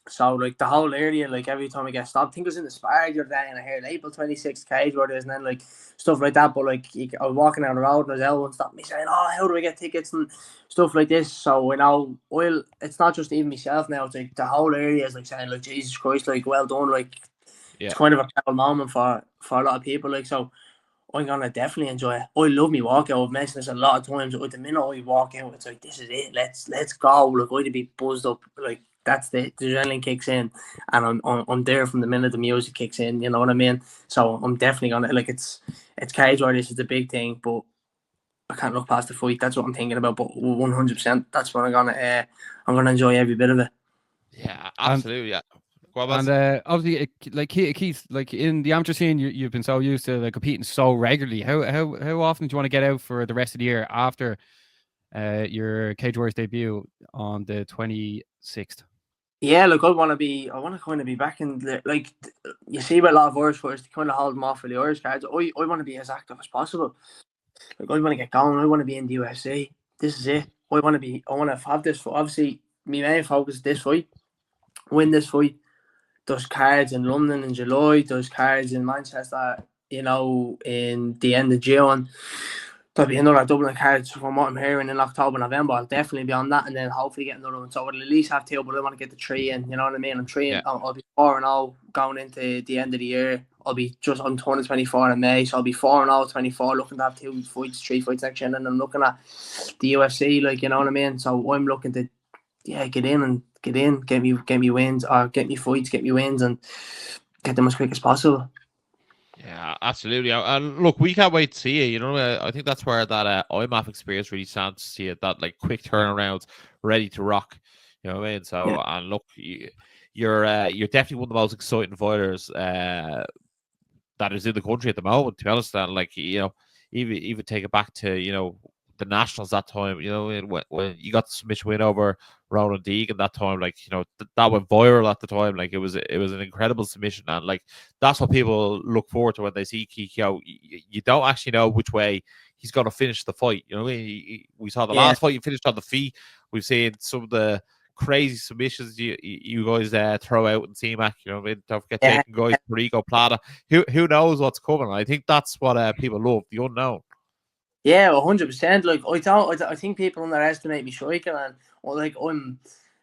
So the whole area, every time I get stopped, I think it was in the Spar the other day, and I heard April 26th cage where there's, and then stuff like that. But I was walking down the road and there's everyone stopped me saying, "Oh, how do I get tickets?" and stuff like this. So it's not just even myself now. It's the whole area is saying, "Jesus Christ, well done." It's kind of a proud moment for a lot of people. So I'm gonna definitely enjoy it. I love me walkout. I've mentioned this a lot of times. The minute I walk out, it's this is it. Let's go. I'd be buzzed up. That's the adrenaline kicks in, and I'm there from the minute the music kicks in. You know what I mean? So I'm definitely gonna it's cage war. This is the big thing, but I can't look past the fight. That's what I'm thinking about. But 100%, that's what I'm gonna enjoy every bit of it. Yeah, absolutely. And obviously, Keith, in the amateur scene, you've been so used to competing so regularly. How often do you want to get out for the rest of the year after your Cage Warriors debut on the 26th? Yeah, I want to kind of be back in the, you see with a lot of Irish fighters, they kind of hold them off for the Irish cards. I want to be as active as possible. I want to get going. I want to be in the UFC. This is it. I want to have this. Obviously, my main focus is this fight. Win this fight. There's cards in London in July. There's cards in Manchester, in the end of June. There'll be another Dublin card from what I'm hearing in October, November. I'll definitely be on that, and then hopefully get another one. So I'll at least have two, but I want to get the 3 in. You know what I mean? I'm 3 in. I'll be 4-0 going into the end of the year. I'll be just on 24 in May, so I'll be 4-0, 24, looking to have 2 fights, 3 fights next year, and I'm looking at the UFC, you know what I mean? So I'm looking to, get in, get me wins, or get me fights, get me wins, and get them as quick as possible. Yeah, absolutely. And look, we can't wait to see you. I think that's where that IMAF experience really stands to see it. That quick turnarounds, ready to rock. You know what I mean? So, and look, you're definitely one of the most exciting fighters that is in the country at the moment, to be honest. And like, even take it back to, the nationals that time, when you got the submission win over Ronan Deegan that time, like, that went viral at the time. Like, it was an incredible submission, and like, that's what people look forward to when they see Keith Keogh. You don't actually know which way he's going to finish the fight. You know what I mean? We saw the last fight, he finished on the feet. We've seen some of the crazy submissions you guys throw out in CMAC. You know what I mean? Don't forget taking guys for Rico Plata. Who knows what's coming? I think that's what people love, the unknown. Yeah, 100%. Like, I think people underestimate me striking, and like, I'm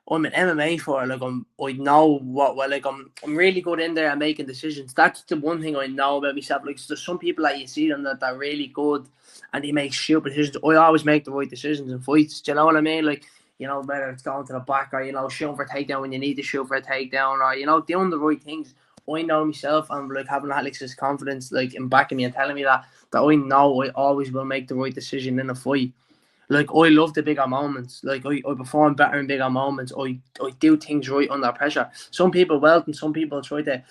an MMA for like, I know what, well, like, I'm really good in there and making decisions. That's the one thing I know about myself. Like, there's some people that you see them that are really good and they make stupid decisions. I always make the right decisions in fights. Do you know what I mean? Like, whether it's going to the back or, shooting for a takedown when you need to shoot for a takedown, or, doing the right things. I know myself, and like, having Alex's confidence, like, in backing me and telling me that I know I always will make the right decision in a fight. Like, I love the bigger moments. Like, I perform better in bigger moments. I do things right under pressure. Some people will, and some people try to,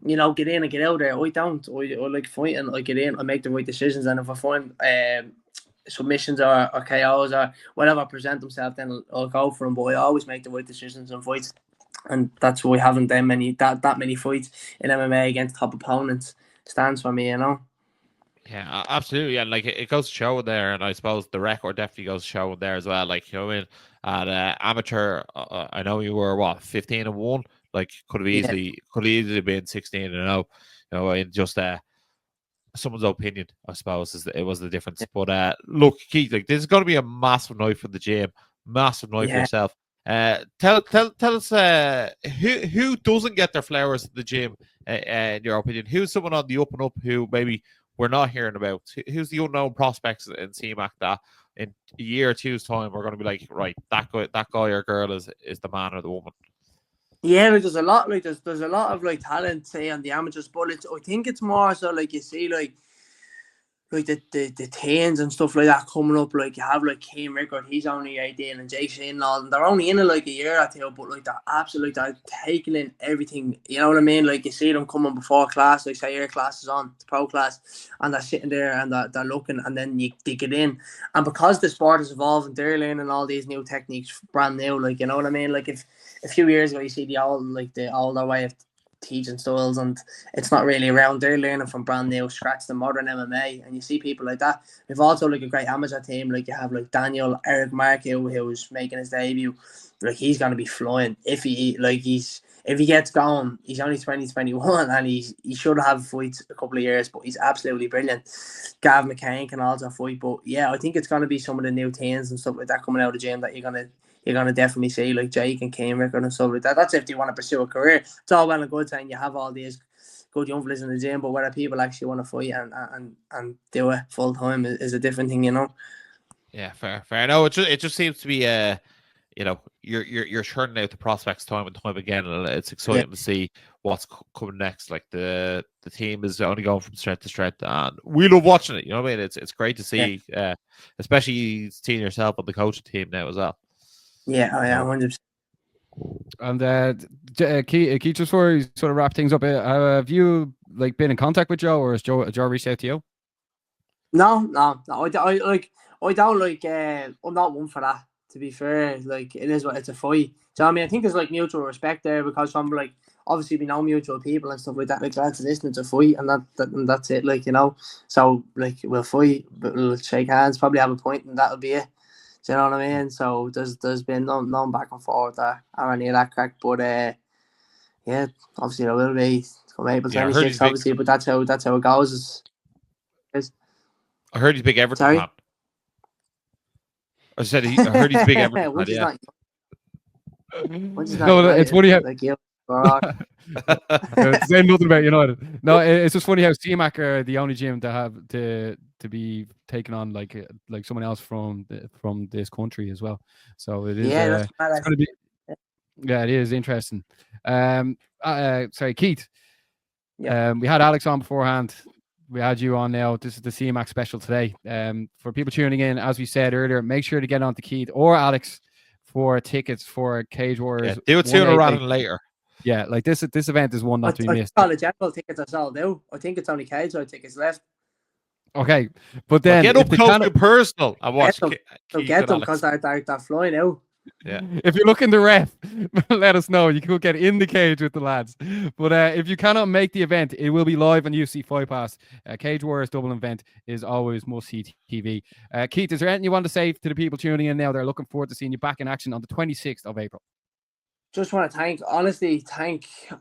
get in and get out there. I don't. I like fighting. I get in, I make the right decisions, and if I find submissions or KOs or whatever present themselves, then I'll go for them. But I always make the right decisions in fights. And that's why having that many fights in MMA against top opponents stands for me, Yeah, absolutely. And like, it goes to show there, and I suppose the record definitely goes to show there as well. Like, what I mean? At amateur, I know you were 15-1. Like, could have easily been 16-0. In just someone's opinion, I suppose, it was the difference. But look, Keith, like, this is going to be a massive night for the gym, massive night for yourself. Tell us who doesn't get their flowers at the gym, in your opinion. Who's someone on the up and up who maybe we're not hearing about? Who's the unknown prospects in CMAC that in a year or two's time we're going to be like, right, that guy or girl is the man or the woman? Yeah, like, there's a lot, like, there's a lot of like talent, say, on the amateurs, but I think it's more so like, you see, like the teens and stuff like that coming up. Like, you have like Kane Rickard, he's only 18, and Jake Shane and all, and they're only in it like a year or two, but like, they're taking in everything. You know what I mean? Like, you see them coming before class, like, say your class is on, the pro class, and they're sitting there and they're looking, and then they get in, and because the sport is evolving, they're learning all these new techniques brand new. Like, you know what I mean? Like, if a few years ago you see the older way of teaching styles, and it's not really around, they're learning from brand new scratch the modern MMA, and you see people like that. We've also like a great amateur team. Like, you have like Daniel Eric Markey, who's making his debut. Like, he's going to be flying if he gets going. He's only 21, and he should have fights a couple of years, but he's absolutely brilliant. Gav McCain can also fight, but yeah, I think it's going to be some of the new teens and stuff like that coming out of the gym that you're gonna definitely see, like Jake and Kane Rickard and stuff like that. That's if you want to pursue a career. It's all well and good saying you have all these good young fellas in the gym, but whether people actually want to fight and do it full time is a different thing, Yeah, fair. No, it just seems to be you're churning out the prospects time and time again, and it's exciting to see what's coming next. Like, the team is only going from strength to strength, and we love watching it. You know what I mean? It's great to see, especially seeing yourself on the coaching team now as well. Yeah, 100%. And Keith, just before we sort of wrap things up, have you like been in contact with Joe, or has Joe reached out to you? No. I don't like. I'm not one for that. To be fair, like, it's a fight. So I mean, I think there's like mutual respect there, because from like, obviously we know mutual people and stuff like that. Like, that's listening, it's a fight, and that's it. Like, so like, we'll fight, but we'll shake hands, probably have a point, and that'll be it. Do you know what I mean? So there's been no back and forth or any of that crack. But yeah, obviously there will be come April 26th, obviously, but that's how it goes. I heard he's big Everton fan. I heard he's big Everton fan. Yeah. No, it's funny how. Like, you. Saying nothing about United. No, it's just funny how CMAC are the only gym to have to be taken on like someone else from this country as well. So it is. Yeah, it's going to be. Yeah, it is interesting. Sorry, Keith. Yeah. We had Alex on beforehand. We had you on now. This is the CMAC special today. For people tuning in, as we said earlier, make sure to get on to Keith or Alex for tickets for Cage Warriors. Do it sooner rather 188. than later. Yeah, like this event is one not to be missed. All the general tickets are sold out. I think it's only Cage tickets left. Okay, but But then get if up they close cannot- and personal and watch. them. So Keith get and them Alex. because they're flying out. Yeah. if you're looking the ref, let us know. You could get in the cage with the lads. But if you cannot make the event, it will be live on UFC Fight Pass. Cage Warriors Dublin event is always must-see TV. Keith, is there anything you want to say to the people tuning in now? They're looking forward to seeing you back in action on the 26th of April. Just want to thank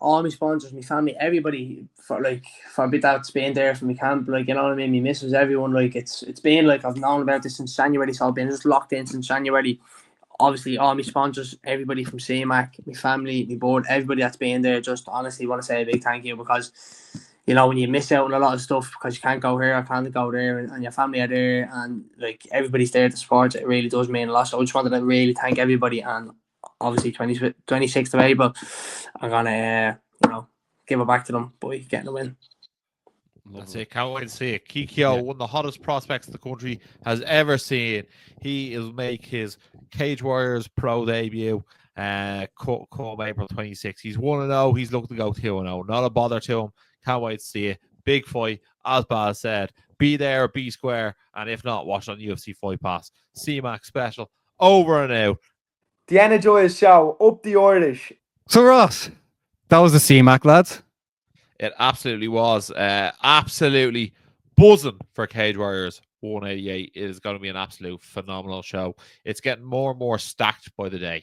all my sponsors, my family, everybody for a bit that's been there for my camp. Like, you know what I mean? My missus, everyone. Like, it's been like I've known about this since January, so I've been just locked in since January. Obviously, all my sponsors, everybody from CMAC, my family, my board, everybody that's been there. Just honestly want to say a big thank you because, you know, when you miss out on a lot of stuff because you can't go here or can't go there, and your family are there, and like everybody's there to support, it really does mean a lot. So I just wanted to really thank everybody, and obviously 26th of April, I'm gonna give it back to them by getting a win. That's it. Can't wait to see it. Keith Keogh, one of the hottest prospects the country has ever seen. He will make his Cage Warriors pro debut come April 26th. He's 1-0. He's looking to go 2-0. Not a bother to him. Can't wait to see it. Big fight. As Baz said, be there, be square, and if not, watch on UFC Fight Pass. CMAC special. Over and out. The Energized Show, up the Irish. So Ross, that was the CMAC, lads. It absolutely was. Absolutely buzzing for Cage Warriors 188. It is going to be an absolute phenomenal show. It's getting more and more stacked by the day.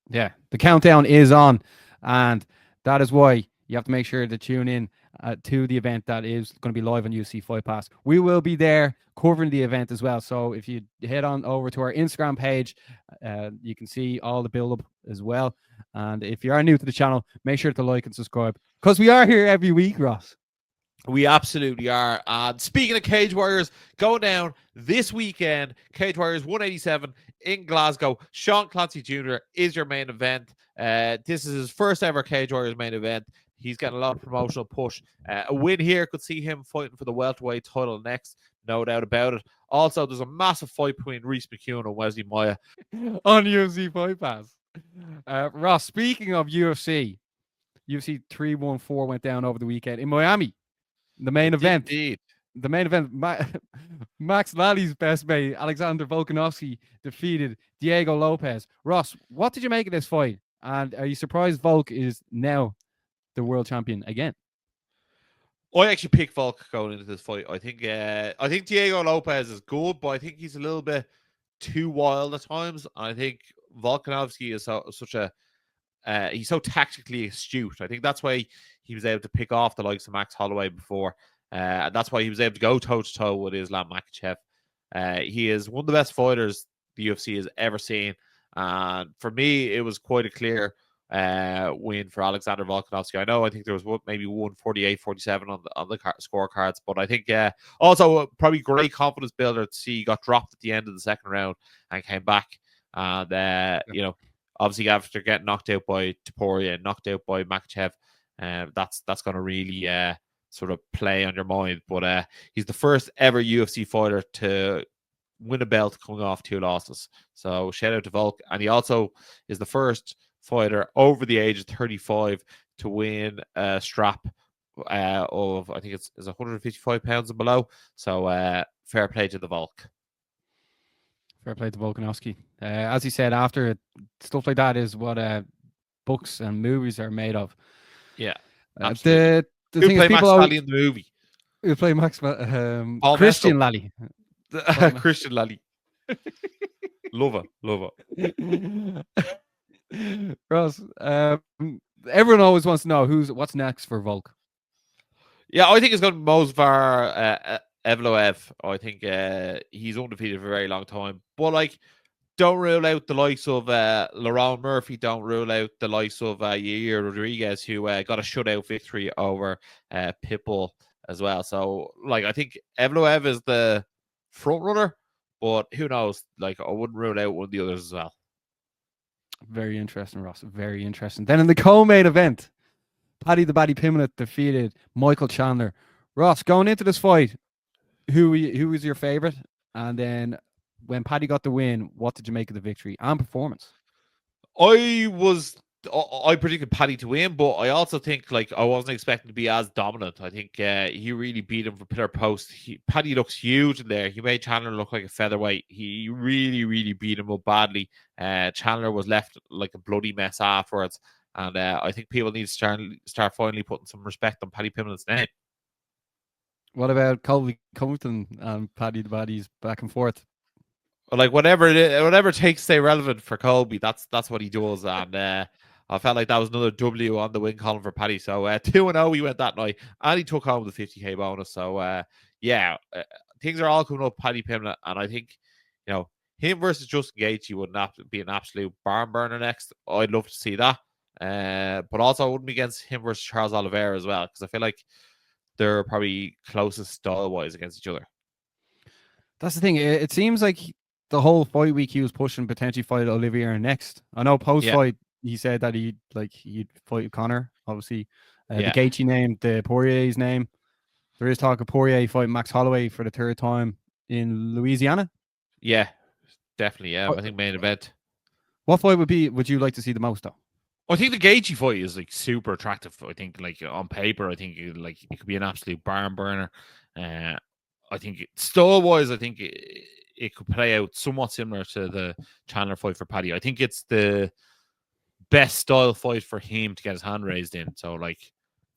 Yeah, the countdown is on, and that is why you have to make sure to tune in to the event that is going to be live on UFC Fight Pass. We will be there covering the event as well. So if you head on over to our Instagram page, you can see all the build-up as well. And if you are new to the channel, make sure to like and subscribe because we are here every week, Ross. We absolutely are. And speaking of Cage Warriors, going down this weekend, Cage Warriors 187 in Glasgow. Sean Clancy Jr. is your main event. This is his first ever Cage Warriors main event. He's getting a lot of promotional push. A win here could see him fighting for the welterweight title next, no doubt about it. Also, there's a massive fight between Reese McKeown and Wesley Maya on UFC Fight Pass. Ross, speaking of UFC 314 went down over the weekend in Miami. The main event. Indeed. The main event, Max Lally's best mate, Alexander Volkanovski, defeated Diego Lopez. Ross, what did you make of this fight? And are you surprised Volk is now the world champion again? I actually picked Volk going into this fight. I think Diego Lopez is good, but I think he's a little bit too wild at times. I think Volkanovski is he's so tactically astute. I think that's why he was able to pick off the likes of Max Holloway before. And that's why he was able to go toe-to-toe with Islam Makhachev. He is one of the best fighters the UFC has ever seen. And for me, it was quite a clear win for Alexander Volkanovski. I think there was maybe 148-47 on the scorecards, but I think also probably great confidence builder to see he got dropped at the end of the second round and came back. And, obviously after getting knocked out by Topuria and knocked out by Makhachev, that's going to really sort of play on your mind. But he's the first ever UFC fighter to win a belt coming off 2 losses. So shout out to Volk. And he also is the first fighter over the age of 35 to win a strap of, I think it's 155 pounds and below. So fair play to the Volk. Fair play to Volkanovski. As he said, after stuff like that is what books and movies are made of. Yeah. The Who thing is, played Max people Lally in the movie? Who play Max Christian Lally. Christian Lally. Love it. Ross, everyone always wants to know what's next for Volk. Yeah, I think it's going to be Movsar Evloev. I think he's undefeated for a very long time. But don't rule out the likes of Laurent Murphy. Don't rule out the likes of Yair Rodriguez, who got a shutout victory over Pitbull as well. So, I think Evloev is the front runner, but who knows? I wouldn't rule out one of the others as well. Very interesting, Ross. Very interesting. Then in the co-main event, Paddy the Baddy Pimlet defeated Michael Chandler. Ross, going into this fight, who was your favorite? And then when Paddy got the win, what did you make of the victory and performance? I predicted Paddy to win, but I also think like I wasn't expecting to be as dominant. I think he really beat him for pillar post. Paddy looks huge in there. He made Chandler look like a featherweight. He really, really beat him up badly. Chandler was left like a bloody mess afterwards, and I think people need to start finally putting some respect on Paddy Pimblett's name. What about Colby Covington and Paddy the Baddies back and forth? Like whatever it takes to stay relevant for Colby, that's what he does, and I felt like that was another W on the win column for Paddy. So 2-0 we went that night, and he took home the 50k bonus. So things are all coming up Paddy Pimblett, and I think him versus Justin Gaethje would be an absolute barn burner next. I'd love to see that, but also I wouldn't be against him versus Charles Oliveira as well, because I feel like they're probably closest style wise against each other. That's the thing. It seems like the whole fight week he was pushing potentially fight Oliveira next. I know post fight he said that he'd fight Connor. Obviously, the Gaethje name, the Poirier's name. There is talk of Poirier fighting Max Holloway for the third time in Louisiana. Yeah, definitely. Yeah, I think main event. What fight would you like to see the most though? I think the Gaethje fight is like super attractive. I think like on paper, I think it could be an absolute barn burner. I think style wise, I think it could play out somewhat similar to the Chandler fight for Paddy. I think it's the best style fight for him to get his hand raised in. So like,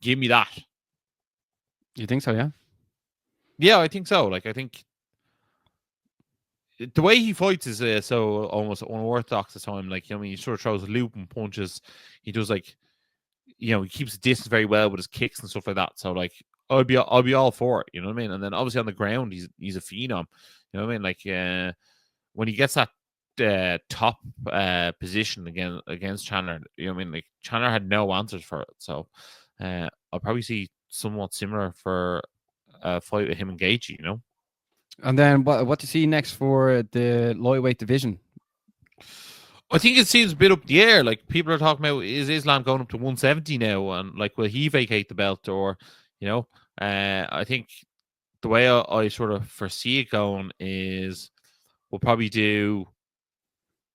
give me that. You think so? Yeah. Yeah, I think so. Like, I think the way he fights is so almost unorthodox at time. Like, he sort of throws looping punches. He does like, he keeps the distance very well with his kicks and stuff like that. So like, I'll be all for it. You know what I mean? And then obviously on the ground, he's a phenom. You know what I mean? Like, when he gets that top position against Chandler, you know what I mean? Like, Chandler had no answers for it. So I'll probably see somewhat similar for a fight with him and Gaethje, And then what to see next for the lightweight division? I think it seems a bit up the air. Like, people are talking about, is Islam going up to 170 now? And like, will he vacate the belt? Or, I think the way I sort of foresee it going is we'll probably do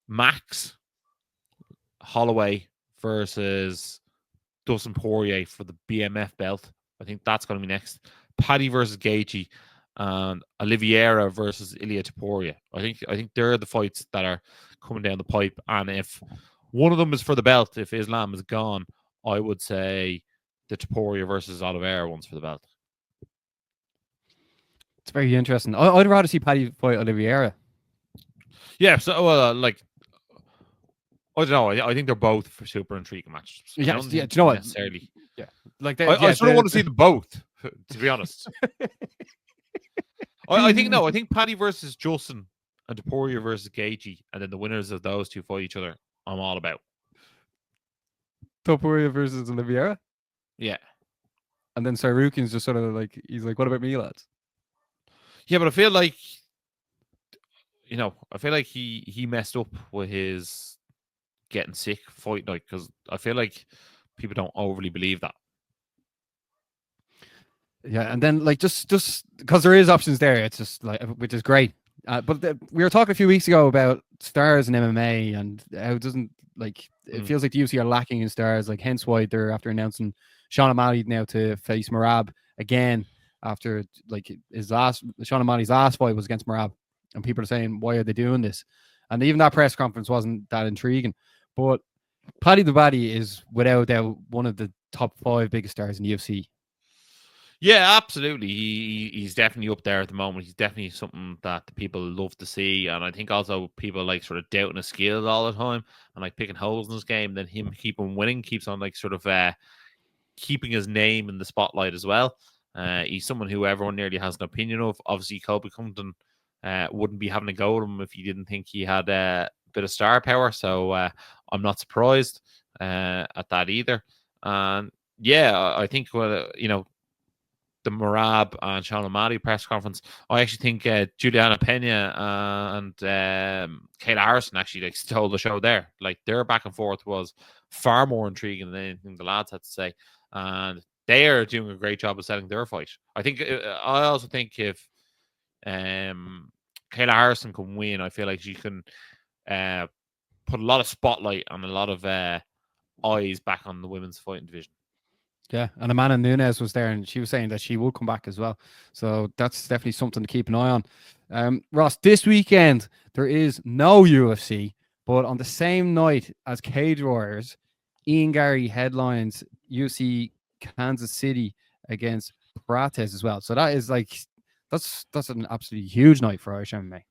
Max Holloway versus Dustin Poirier for the BMF belt. I think that's going to be next. Paddy versus Gaethje and Oliveira versus Ilia Topuria. I think they're the fights that are coming down the pipe. And if one of them is for the belt, if Islam is gone, I would say the Topuria versus Oliveira one's for the belt. It's very interesting. I'd rather see Paddy fight Oliveira. Yeah, so like, I don't know. I think they're both for super intriguing matches. Yeah, do you know what? Necessarily. Yeah, like I sort of want to see them both, to be honest. I think Paddy versus Justin and Topuria versus Gaethje, and then the winners of those two fight each other. I'm all about. Topuria versus Oliveira. Yeah, and then Sarukin's just sort of like, he's like, "What about me, lads?" Yeah, but I feel like, he messed up with his getting sick fight night, because I feel like people don't overly believe that. Yeah, and then like just because there is options there, it's just like, which is great. But we were talking a few weeks ago about stars in MMA and how it doesn't like it feels like the UFC are lacking in stars. Like, hence why they're after announcing Sean O'Malley now to face Merab again after like Sean O'Malley's last fight was against Merab, and people are saying, why are they doing this? And even that press conference wasn't that intriguing. But Paddy the Baddy is without doubt one of the top 5 biggest stars in the UFC. Yeah, absolutely. He's definitely up there at the moment. He's definitely something that the people love to see. And I think also people like sort of doubting his skills all the time and like picking holes in his game. Then him keep on winning, keeps on like sort of keeping his name in the spotlight as well. He's someone who everyone nearly has an opinion of. Obviously, Colby Covington wouldn't be having a go at him if he didn't think he had a bit of star power. So I'm not surprised at that either. And yeah, I think, the Merab and Sean O'Malley press conference, I actually think Juliana Pena and Kayla Harrison actually like stole the show there. Like, their back and forth was far more intriguing than anything the lads had to say, and they are doing a great job of selling their fight. I also think if Kayla Harrison can win, I feel like she can put a lot of spotlight and a lot of eyes back on the women's fighting division. Yeah, and Amanda Nunes was there, and she was saying that she will come back as well. So that's definitely something to keep an eye on. Ross, this weekend there is no UFC, but on the same night as Cage Warriors, Ian Gary headlines UFC Kansas City against Prates as well. So that is like that's an absolutely huge night for Irish MMA.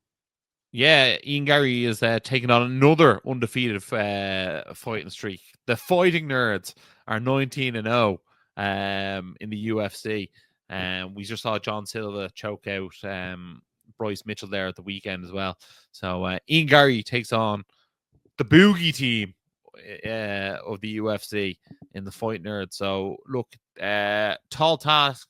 Yeah, Ian Gary is taking on another undefeated fighting streak. The Fighting Nerds are 19-0 in the UFC. We just saw John Silva choke out Bryce Mitchell there at the weekend as well. So Ian Gary takes on the Boogie team of the UFC in the Fighting Nerds. So look, tall task.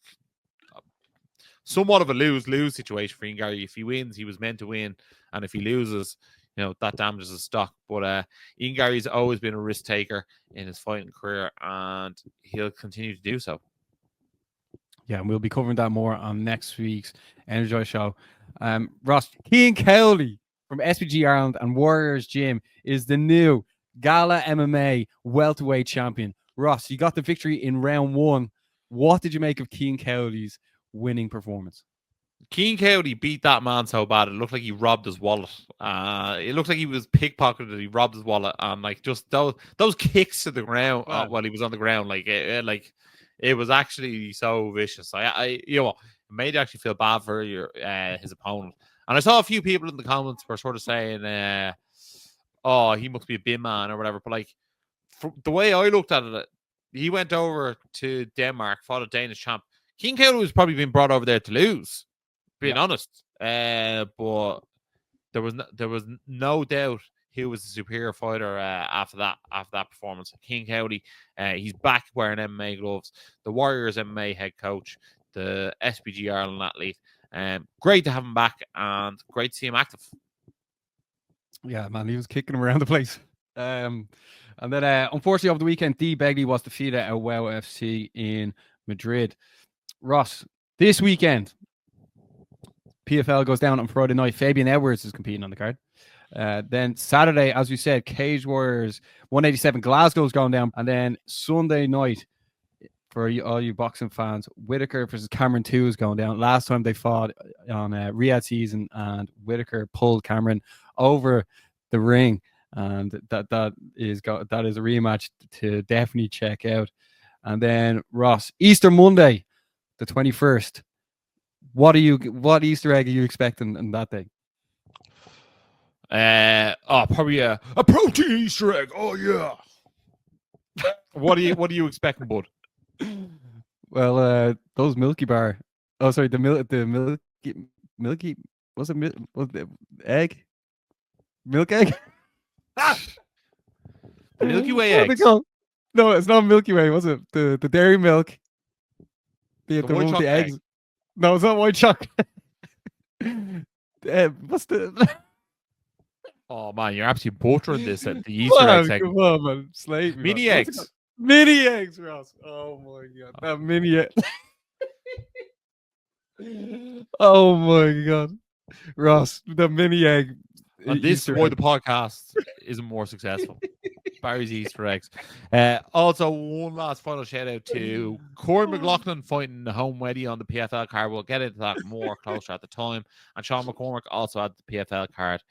Somewhat of a lose-lose situation for Ian Gary. If he wins, he was meant to win. And if he loses, that damages his stock. But Ian Gary's always been a risk taker in his fighting career, and he'll continue to do so. Yeah, and we'll be covering that more on next week's Energized Show. Ross, Cian Cowley from SPG Ireland and Warriors Gym is the new Gala MMA welterweight champion. Ross, you got the victory in round 1. What did you make of Cian Cowley's winning performance? Cian Cowley beat that man so bad it looked like he robbed his wallet. It looked like he was pickpocketed. He robbed his wallet, and like just those kicks to the ground while he was on the ground, it was actually so vicious. It made you actually feel bad for his opponent. And I saw a few people in the comments were sort of saying, "Oh, he must be a bin man or whatever." But like, the way I looked at it, he went over to Denmark, fought a Danish champ. Cian Cowley was probably being brought over there to lose, being honest. But there was no doubt he was a superior fighter after that performance. Cian Cowley, he's back wearing MMA gloves. The Warriors MMA head coach, the SPG Ireland athlete. Great to have him back, and great to see him active. Yeah, man, he was kicking him around the place. And then, unfortunately, over the weekend, Dee Begley was defeated at WOW FC in Madrid. Ross, this weekend, PFL goes down on Friday night. Fabian Edwards is competing on the card. Then Saturday, as we said, Cage Warriors 187 Glasgow's going down. And then Sunday night, for all you boxing fans, Whitaker versus Cameron 2 is going down. Last time they fought on Riyadh season, and Whitaker pulled Cameron over the ring. And that is a rematch to definitely check out. And then Ross, Easter Monday, the 21st. What Easter egg are you expecting on that day? Probably a protein Easter egg. Oh yeah. What are you expecting, bud? Well, those Milky Bar. Oh, sorry, the Milky. Was it the egg? Milk egg? The Milky Way eggs. No, it's not Milky Way. Was it the dairy milk? The white one with the eggs. egg. No, it's not white chocolate. What's the? Oh man, you're absolutely butchering this at the Easter egg segment. Come on, man. Slate me, Mini man. eggs. Mini eggs, Ross. Oh my god. That mini egg. Oh my god. Ross, the mini egg. And this is why the podcast isn't more successful. Barry's Easter eggs. Also, one last final shout out to Corey McLaughlin fighting the home wedding on the PFL card. We'll get into that more closer at the time. And Sean McCormick also had the PFL card.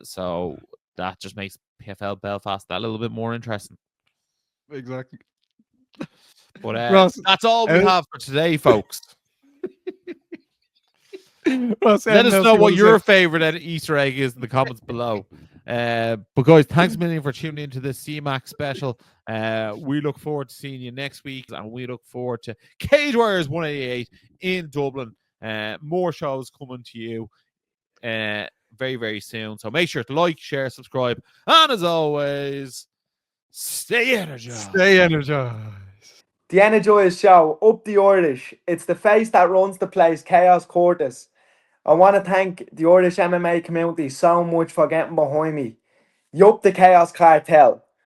So that just makes PFL Belfast that little bit more interesting. Exactly. But Ross, that's all we have for today, folks. Ross, let us know what your favorite Easter egg is in the comments below. But guys, thanks a million for tuning into this CMAC special. We look forward to seeing you next week, and we look forward to Cage Warriors 188 in Dublin. More shows coming to you very, very soon. So make sure to like, share, subscribe, and as always, stay energized. Stay energized. The Energized Show, up the Irish. It's the face that runs the place, Chaos Curtis. I want to thank the Irish MMA community so much for getting behind me. Yup, the Chaos Cartel.